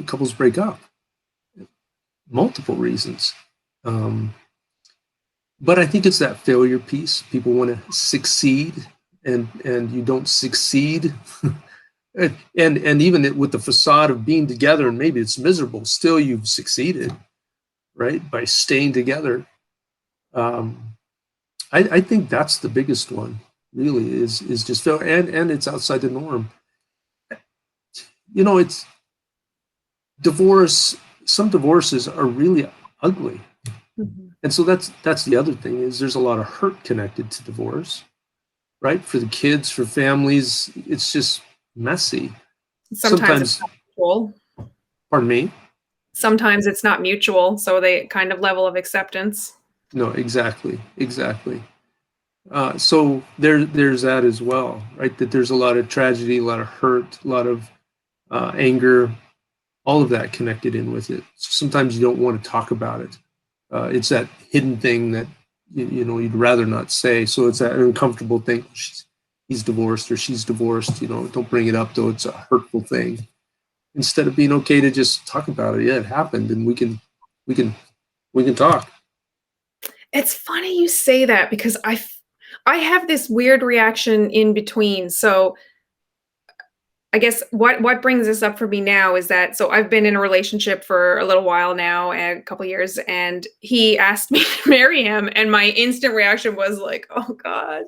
Speaker 1: couples break up. Multiple reasons. But I think it's that failure piece. People want to succeed, and you don't succeed. and even with the facade of being together, and maybe it's miserable, still you've succeeded, right? By staying together. I think that's the biggest one, really, is just failure, and it's outside the norm. It's divorce. Some divorces are really ugly. Mm-hmm. And so that's the other thing, is there's a lot of hurt connected to divorce, right? For the kids, for families, it's just messy.
Speaker 3: Sometimes it's not mutual.
Speaker 1: Pardon me?
Speaker 3: Sometimes it's not mutual, so they kind of level of acceptance.
Speaker 1: No, exactly. So there's that as well, right? That there's a lot of tragedy, a lot of hurt, a lot of anger, all of that connected in with it. So sometimes you don't want to talk about it. It's that hidden thing that you'd rather not say. So it's that uncomfortable thing. He's divorced or she's divorced. Don't bring it up, though it's a hurtful thing. Instead of being okay to just talk about it. Yeah, it happened, and we can talk.
Speaker 3: It's funny you say that, because I have this weird reaction in between. So I guess what brings this up for me now is that, so I've been in a relationship for a little while now, a couple years, and he asked me to marry him, and my instant reaction was like, oh God,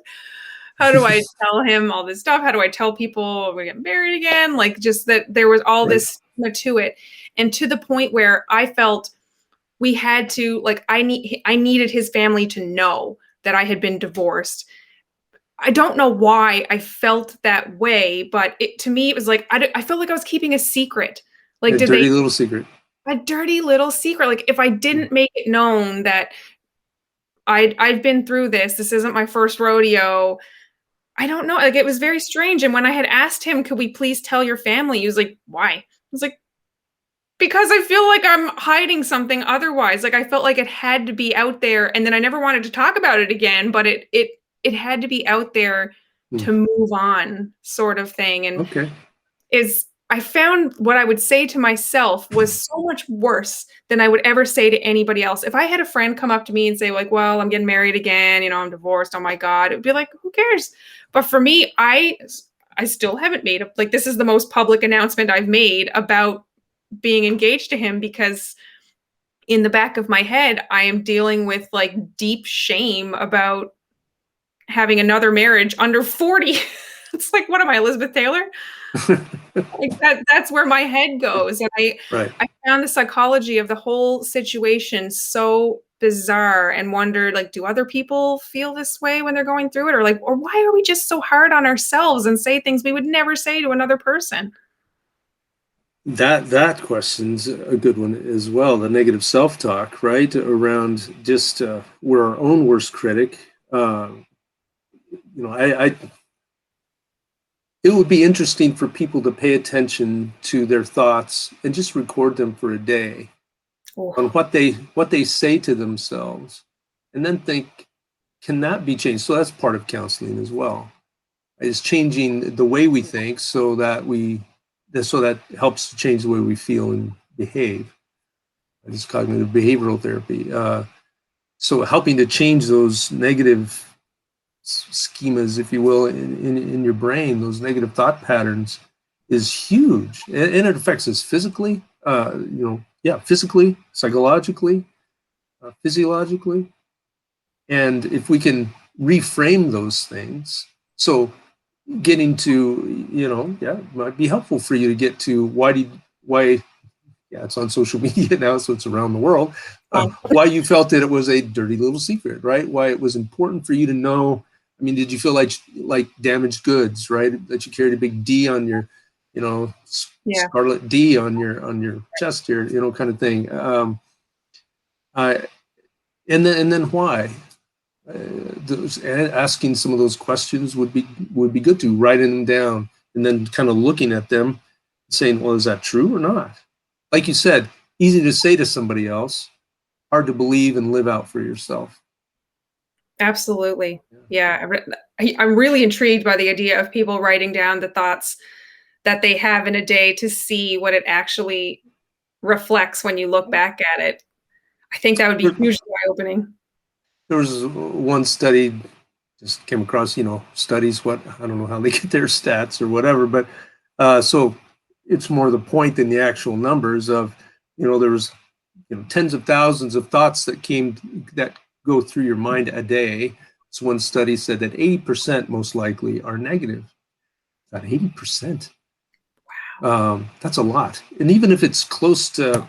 Speaker 3: how do I tell him all this stuff? How do I tell people we're getting married again? Like, just that there was all this stigma to it, and to the point where I felt we had to, like, I needed his family to know that I had been divorced. I don't know why I felt that way, but to me, it was like, I felt like I was keeping a secret. Like,
Speaker 1: little secret.
Speaker 3: A dirty little secret. Like, if I didn't make it known that I've been through this isn't my first rodeo. I don't know. Like, it was very strange. And when I had asked him, could we please tell your family? He was like, why? I was like, because I feel like I'm hiding something otherwise. Like, I felt like it had to be out there, and then I never wanted to talk about it again, but it had to be out there to move on, sort of thing. And I found what I would say to myself was so much worse than I would ever say to anybody else. If I had a friend come up to me and say, like, well, I'm getting married again, I'm divorced, oh my God, it would be like, who cares? But for me, I still haven't made up, like, this is the most public announcement I've made about being engaged to him, because in the back of my head, I am dealing with, like, deep shame about having another marriage under 40. It's like, what am I, Elizabeth Taylor? Like, that's where my head goes. And I found the psychology of the whole situation so bizarre, and wondered, like, do other people feel this way when they're going through it? Or why are we just so hard on ourselves and say things we would never say to another person?
Speaker 1: That question's a good one as well. The negative self-talk, right? Around just we're our own worst critic. I it would be interesting for people to pay attention to their thoughts and just record them for a day on
Speaker 3: Oh,
Speaker 1: what they say to themselves, and then think, can that be changed? So that's part of counseling as well, is changing the way we think so that helps to change the way we feel and behave. It's cognitive behavioral therapy. So helping to change those negative schemas, if you will, in your brain, those negative thought patterns is huge. And it affects us physically, physically, psychologically, physiologically. And if we can reframe those things, so getting to, it might be helpful for you to get to why it's on social media now, so it's around the world, why you felt that it was a dirty little secret, right? Why it was important for you to know. I mean, did you feel like damaged goods, right? That you carried a big D on your,
Speaker 3: yeah.
Speaker 1: scarlet D on your chest here, kind of thing. And then why? Asking some of those questions would be good to writing them down and then kind of looking at them, saying, well, is that true or not? Like you said, easy to say to somebody else, hard to believe and live out for yourself.
Speaker 3: Absolutely. Yeah. I'm really intrigued by the idea of people writing down the thoughts that they have in a day to see what it actually reflects when you look back at it. I think that would be hugely eye-opening.
Speaker 1: There was one study, just came across, studies, I don't know how they get their stats or whatever, but so it's more the point than the actual numbers of, there was, tens of thousands of thoughts that go through your mind a day. So one study said that 80% most likely are negative. About 80%.
Speaker 3: Wow.
Speaker 1: That's a lot. And even if it's close to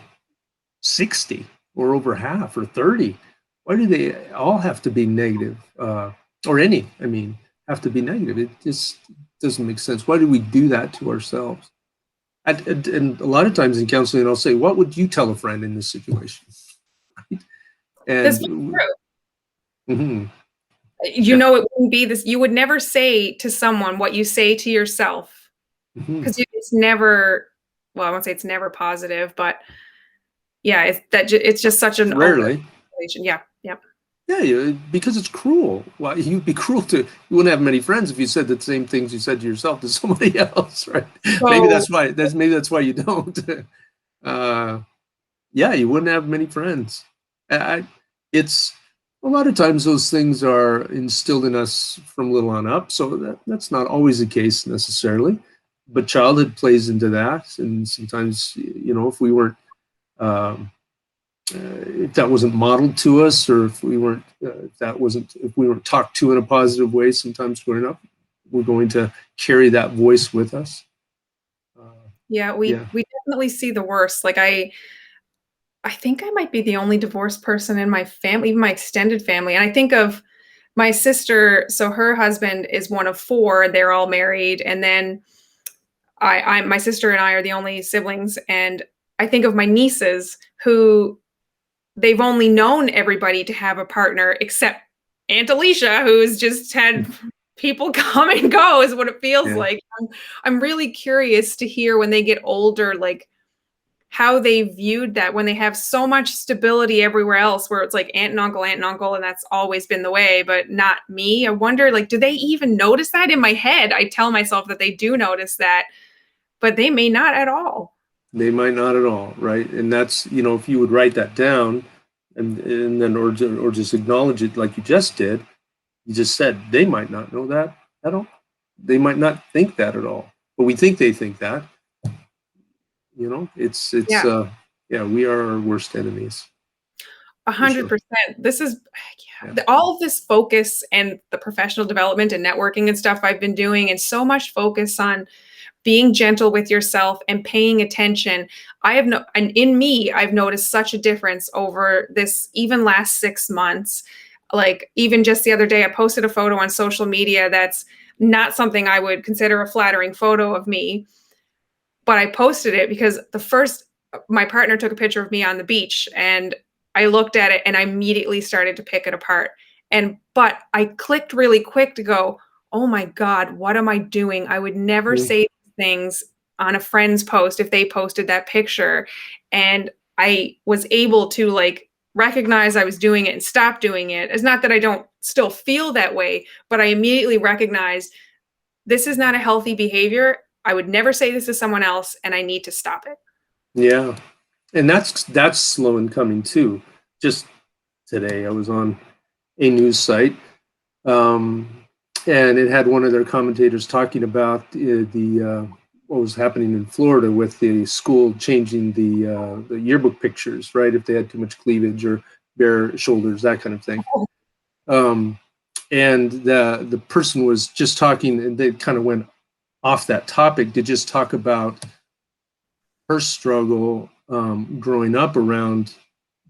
Speaker 1: 60 or over half or 30, why do they all have to be negative? Or any, have to be negative? It just doesn't make sense. Why do we do that to ourselves? And a lot of times in counseling, I'll say, what would you tell a friend in this situation? Right?
Speaker 3: That's
Speaker 1: And
Speaker 3: true.
Speaker 1: mhm,
Speaker 3: It wouldn't be this. You would never say to someone what you say to yourself,
Speaker 1: mhm.
Speaker 3: because it's never, well, I won't say it's never positive, but yeah, it's just such an
Speaker 1: Rarely.
Speaker 3: overstimulation. Yeah. Yeah.
Speaker 1: Yeah, because it's cruel. Why you'd be cruel you wouldn't have many friends if you said the same things you said to yourself to somebody else, right? Maybe
Speaker 3: So
Speaker 1: that's why you don't. Yeah, you wouldn't have many friends. It's a lot of times those things are instilled in us from little on up, so that's not always the case necessarily, but childhood plays into that, and sometimes if we weren't um, if that wasn't modeled to us, or if we weren't talked to in a positive way, sometimes growing up, we're going to carry that voice with us.
Speaker 3: yeah,
Speaker 1: Yeah.
Speaker 3: we definitely see the worst. Like I think I might be the only divorced person in my family, even my extended family. And I think of my sister. So her husband is one of four. They're all married, and then my sister and I are the only siblings. And I think of my nieces who they've only known everybody to have a partner except Aunt Alicia, who's just had people come and go, is what it feels
Speaker 1: Yeah.
Speaker 3: like. I'm really curious to hear when they get older, like how they viewed that when they have so much stability everywhere else, where it's like aunt and uncle, and that's always been the way, but not me. I wonder, like, do they even notice that? In my head, I tell myself that they do notice that, but they may not at all.
Speaker 1: They might not at all, right? And that's, if you would write that down and then or just acknowledge it like you just did. You just said they might not know that at all. They might not think that at all, but we think they think that. It's
Speaker 3: Yeah,
Speaker 1: yeah, we are our worst enemies for sure.
Speaker 3: 100%. This is
Speaker 1: Yeah.
Speaker 3: all of this focus and the professional development and networking and stuff I've been doing, and so much focus on being gentle with yourself and paying attention. And in me, I've noticed such a difference over this even last 6 months. Like even just the other day, I posted a photo on social media that's not something I would consider a flattering photo of me. but I posted it because my partner took a picture of me on the beach, and I looked at it and I immediately started to pick it apart. But I clicked really quick to go, oh my God, what am I doing? I would never say things on a friend's post if they posted that picture. And I was able to like recognize I was doing it and stop doing it. It's not that I don't still feel that way, but I immediately recognized this is not a healthy behavior. I would never say this to someone else, and I need to stop it.
Speaker 1: Yeah. And that's slow in coming too. Just today I was on a news site, and it had one of their commentators talking about the what was happening in Florida with the school changing the yearbook pictures, right? If they had too much cleavage or bare shoulders, that kind of thing. And the person was just talking, and they kind of went off that topic to just talk about her struggle growing up around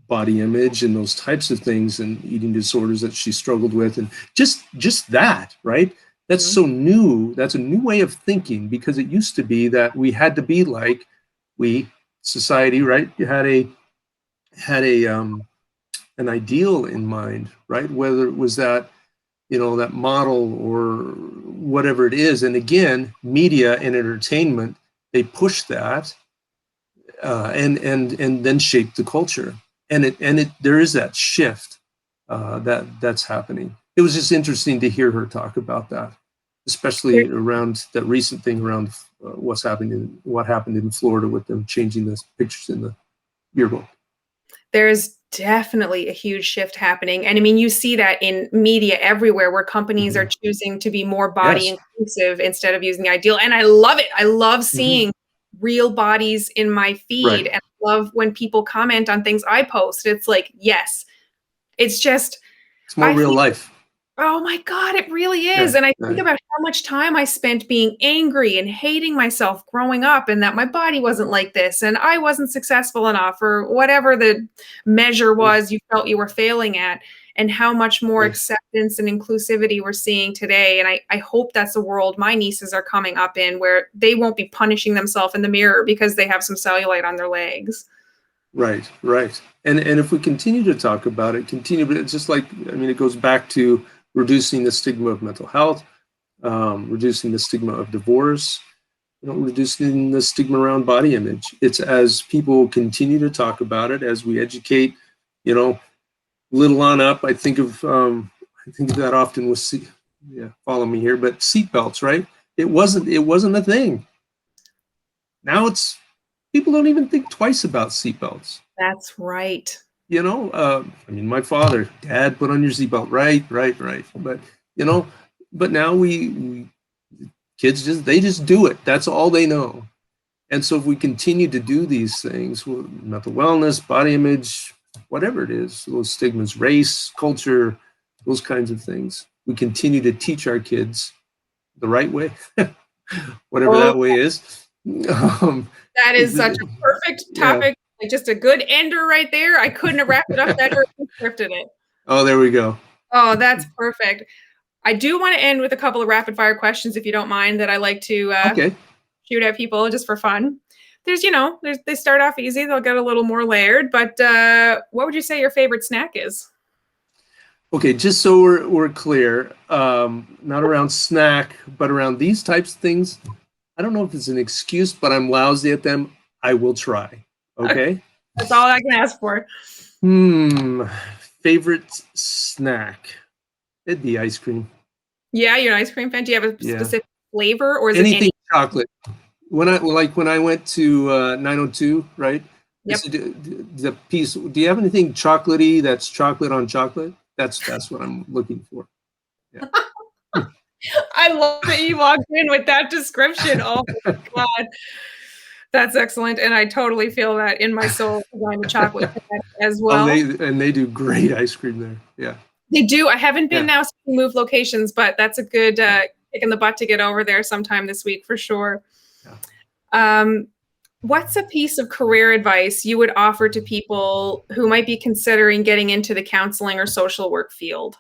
Speaker 1: body image and those types of things and eating disorders that she struggled with, and just that, right? That's so new. That's a new way of thinking, because it used to be that we had to be like society, right? You had an ideal in mind, right? Whether it was that, that model or whatever it is. And again, media and entertainment, they push that and then shape the culture. And there is that shift that's happening. It was just interesting to hear her talk about that, especially around that recent thing around what happened in Florida with them changing the pictures in the yearbook.
Speaker 3: There's definitely a huge shift happening. And I mean, you see that in media everywhere, where companies are choosing to be more body inclusive instead of using the ideal. And I love it. I love seeing real bodies in my feed.
Speaker 1: Right.
Speaker 3: And I love when people comment on things I post. It's like, yes, it's
Speaker 1: more real life.
Speaker 3: Oh my God, it really is. And I think about how much time I spent being angry and hating myself growing up, and that my body wasn't like this and I wasn't successful enough, or whatever the measure was you felt you were failing at, and how much more acceptance and inclusivity we're seeing today. And I hope that's the world my nieces are coming up in, where they won't be punishing themselves in the mirror because they have some cellulite on their legs.
Speaker 1: Right. And if we continue to talk about it, but it's just like, it goes back to reducing the stigma of mental health, reducing the stigma of divorce, reducing the stigma around body image. It's as people continue to talk about it, as we educate, little on up. I think of that often with follow me here, but seatbelts, right? It wasn't a thing. Now people don't even think twice about seatbelts.
Speaker 3: That's right.
Speaker 1: My father, Dad, put on your seatbelt, right. But now kids they just do it. That's all they know. And so if we continue to do these things, mental wellness, body image, whatever it is, those stigmas, race, culture, those kinds of things, we continue to teach our kids the right way, whatever that way is.
Speaker 3: That is such a perfect topic. Like, just a good ender right there. I couldn't have wrapped it up better if you scripted it.
Speaker 1: Oh, there we go. Oh,
Speaker 3: that's perfect. I do want to end with a couple of rapid fire questions, if you don't mind, that I like to shoot at people just for fun. They start off easy. They'll get a little more layered. But what would you say your favorite snack is?
Speaker 1: Okay, just so we're clear, not around snack, but around these types of things. I don't know if it's an excuse, but I'm lousy at them. I will try. Okay?
Speaker 3: That's all I can ask for.
Speaker 1: Favorite snack? It'd be ice cream.
Speaker 3: Yeah, you're an ice cream fan. Do you have a specific flavor, or is
Speaker 1: anything
Speaker 3: it
Speaker 1: chocolate? When I went to 902, right?
Speaker 3: Yep.
Speaker 1: The piece. Do you have anything chocolatey that's chocolate on chocolate? That's what I'm looking for. Yeah.
Speaker 3: I love that you walked in with that description. Oh my God. That's excellent. And I totally feel that in my soul. I'm a chocolate fan as well.
Speaker 1: They do great ice cream there. Yeah.
Speaker 3: They do. I haven't been now since we moved locations, but that's a good kick in the butt to get over there sometime this week for sure. Yeah. What's a piece of career advice you would offer to people who might be considering getting into the counseling or social work field?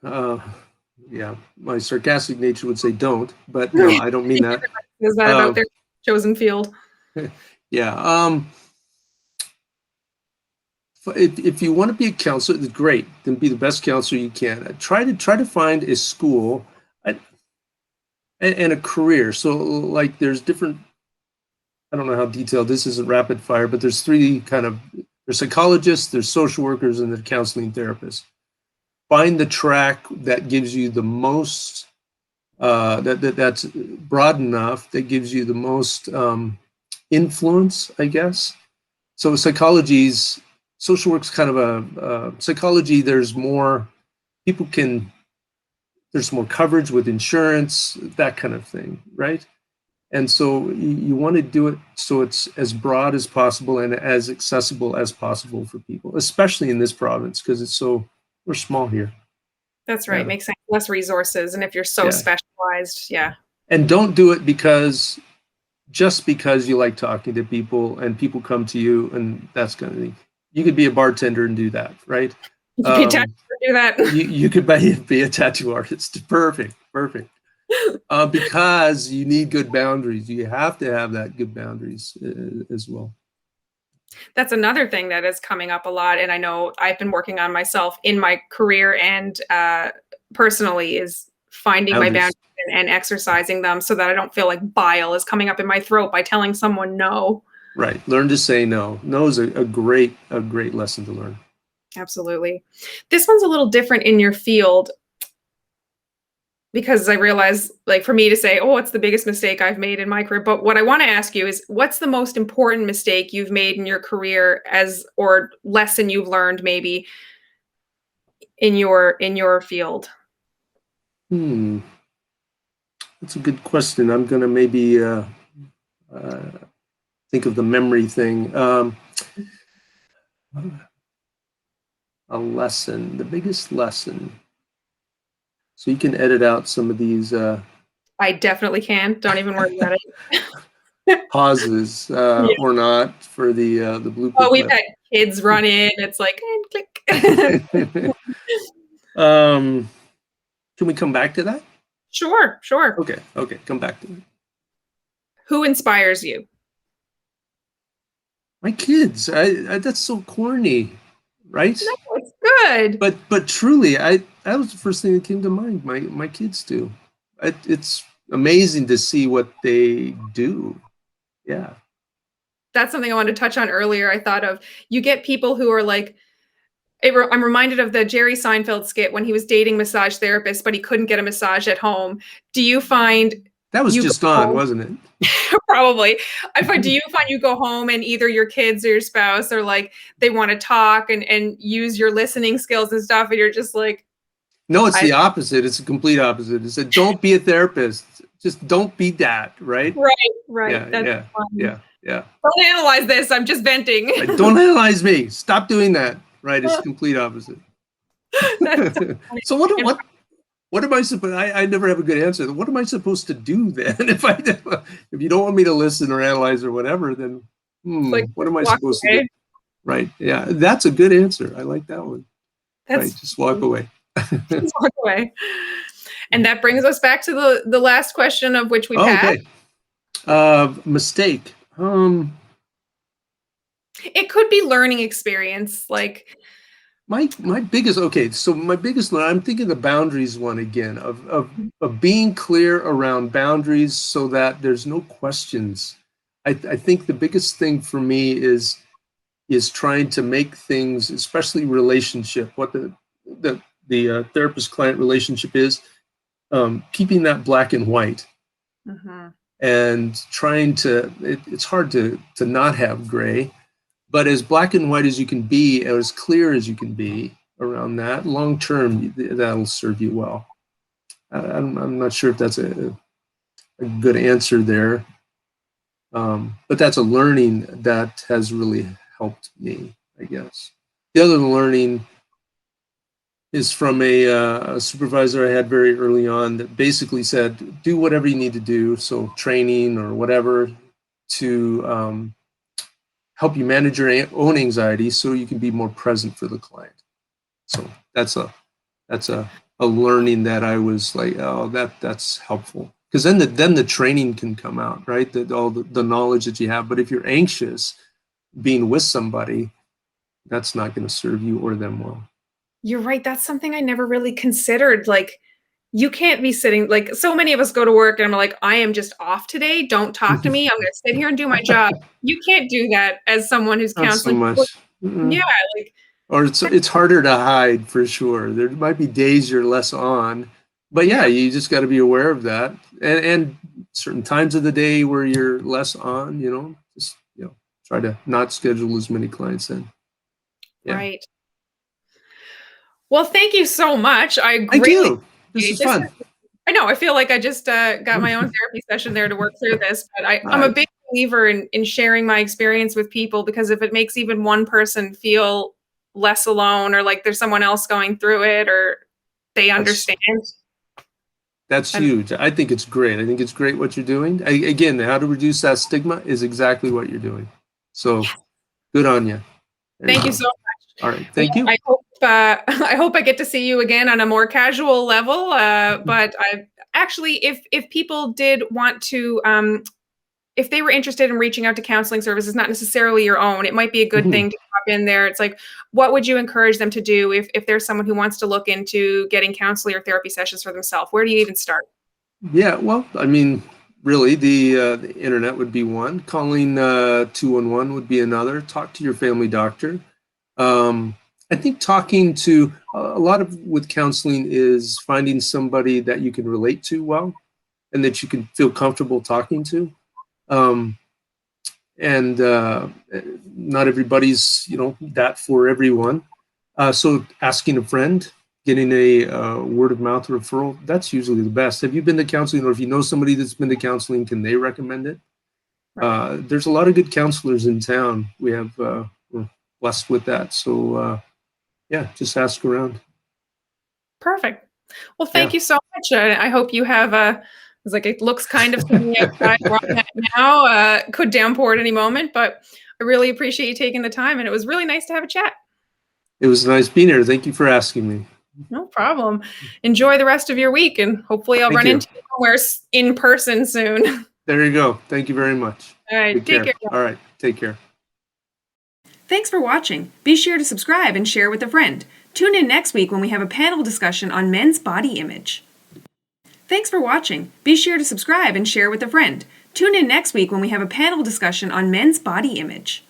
Speaker 1: My sarcastic nature would say don't, but no, I don't mean that.
Speaker 3: Is that about their chosen field?
Speaker 1: Yeah. If you want to be a counselor, great. Then be the best counselor you can. Try to find a school and a career. So like there's different. I don't know how detailed this isn't rapid fire, but there's three there's psychologists, there's social workers, and there's counseling therapists. Find the track that gives you the most that's broad enough, that gives you the most influence, I guess. So social work's kind of a psychology. There's more there's more coverage with insurance, that kind of thing, right? And so you want to do it so it's as broad as possible and as accessible as possible for people, especially in this province, because we're small here.
Speaker 3: That's right.
Speaker 1: Yeah.
Speaker 3: Makes sense. Less resources. And if you're so specialized, yeah.
Speaker 1: And don't do it just because you like talking to people and people come to you, and that's kind of thing. You could be a bartender and do that, right?
Speaker 3: You could be a tattoo do that.
Speaker 1: You could be a tattoo artist. Perfect. Because you need good boundaries. You have to have that good boundaries as well.
Speaker 3: That's another thing that is coming up a lot. And I know I've been working on myself in my career and personally, is finding my boundaries and exercising them so that I don't feel like bile is coming up in my throat by telling someone no.
Speaker 1: Right. Learn to say no. No is a great lesson to learn.
Speaker 3: Absolutely. This one's a little different in your field, because I realize, like, for me to say, oh, what's the biggest mistake I've made in my career? But what I want to ask you is, what's the most important mistake you've made in your career, or lesson you've learned maybe in your field?
Speaker 1: That's a good question. I'm going to maybe think of the memory thing. A lesson, the biggest lesson. So you can edit out some of these.
Speaker 3: I definitely can. Don't even worry about it.
Speaker 1: Pauses or not for the blooper.
Speaker 3: Oh, we've had kids run in. It's like, click.
Speaker 1: Can we come back to that?
Speaker 3: Sure.
Speaker 1: Okay. Come back to it.
Speaker 3: Who inspires you?
Speaker 1: My kids. That's so corny, right?
Speaker 3: No, it's good.
Speaker 1: But truly, that was the first thing that came to mind. My kids do. It's amazing to see what they do. Yeah.
Speaker 3: That's something I wanted to touch on earlier. I thought of, you get people who are like, I'm reminded of the Jerry Seinfeld skit when he was dating massage therapists, but he couldn't get a massage at home. Do you find
Speaker 1: that was just on, wasn't it?
Speaker 3: Probably. Do you find you go home and either your kids or your spouse are like, they want to talk and use your listening skills and stuff, and you're just like,
Speaker 1: no, it's the opposite. It's the complete opposite. It's don't be a therapist. Just don't be that, right?
Speaker 3: Right.
Speaker 1: Yeah.
Speaker 3: Don't analyze this. I'm just venting.
Speaker 1: Don't analyze me. Stop doing that. Right. It's the complete opposite. So what am I supposed? I never have a good answer. What am I supposed to do then? If you don't want me to listen or analyze or whatever, then what am I supposed to do? Right. Yeah. That's a good answer. I like that one. Right. Just walk away.
Speaker 3: Just walk away. And that brings us back to the last question, of which we've had.
Speaker 1: Okay. Mistake.
Speaker 3: It could be learning experience, like
Speaker 1: my biggest. Okay, so my biggest learn. I'm thinking the boundaries one again, of being clear around boundaries so that there's no questions. I think the biggest thing for me is trying to make things, especially relationship, what the therapist-client relationship is, keeping that black and white.
Speaker 3: Mm-hmm.
Speaker 1: And trying to, it's hard to not have gray, but as black and white as you can be, as clear as you can be around that, long term, that'll serve you well. I'm not sure if that's a good answer there, but that's a learning that has really helped me, I guess. The other learning is from a supervisor I had very early on that basically said, do whatever you need to do, so training or whatever, to help you manage your own anxiety so you can be more present for the client. So that's a learning that I was like, oh, that's helpful. because then the training can come out, right? All the knowledge that you have. But if you're anxious, being with somebody, that's not going to serve you or them well.
Speaker 3: You're right. That's something I never really considered. Like, you can't be sitting, like, so many of us go to work and I'm like, I am just off today. Don't talk to me. I'm going to sit here and do my job. You can't do that as someone who's
Speaker 1: Not so
Speaker 3: counseling.
Speaker 1: much.
Speaker 3: Yeah, like,
Speaker 1: Or it's harder to hide for sure. There might be days you're less on, but yeah, you just got to be aware of that. And certain times of the day where you're less on, just try to not schedule as many clients in. Yeah.
Speaker 3: right. Well, thank you so much. I
Speaker 1: Thank
Speaker 3: greatly
Speaker 1: you. This is
Speaker 3: appreciate
Speaker 1: fun.
Speaker 3: I know. I feel like I just got my own therapy session there to work through this. But I'm a big believer in sharing my experience with people, because if it makes even one person feel less alone, or like there's someone else going through it, or they understand.
Speaker 1: That's
Speaker 3: And
Speaker 1: huge. I think it's great. I think it's great what you're doing. Again, how to reduce that stigma is exactly what you're doing. So good on you.
Speaker 3: thank you so much.
Speaker 1: All right. Thank you.
Speaker 3: I hope I hope I get to see you again on a more casual level. But I actually, if people did want to, if they were interested in reaching out to counseling services, not necessarily your own, it might be a good thing to pop in there. It's like, what would you encourage them to do if there's someone who wants to look into getting counseling or therapy sessions for themselves? Where do you even start?
Speaker 1: Yeah, well, I mean, really, the internet would be one. Calling 211 would be another. Talk to your family doctor. I think talking to a lot of with counseling is finding somebody that you can relate to well, and that you can feel comfortable talking to. And not everybody's that for everyone. So asking a friend, getting a word of mouth referral, that's usually the best. Have you been to counseling, or if you know somebody that's been to counseling, can they recommend it? There's a lot of good counselors in town. We're blessed with that. So yeah, just ask around.
Speaker 3: Perfect. Well, thank you so much. I hope you have it's like, it looks kind of sunny outside where I'm at now. Could downpour at any moment, but I really appreciate you taking the time, and it was really nice to have a chat.
Speaker 1: It was nice being here. Thank you for asking me.
Speaker 3: No problem. Enjoy the rest of your week, and hopefully I'll run into you somewhere in person soon.
Speaker 1: There you go. Thank you very much.
Speaker 3: All right. Take care.
Speaker 1: All right. Take care.
Speaker 3: Thanks for watching. Be sure to subscribe and share with a friend. Tune in next week when we have a panel discussion on men's body image. Thanks for watching. Be sure to subscribe and share with a friend. Tune in next week when we have a panel discussion on men's body image.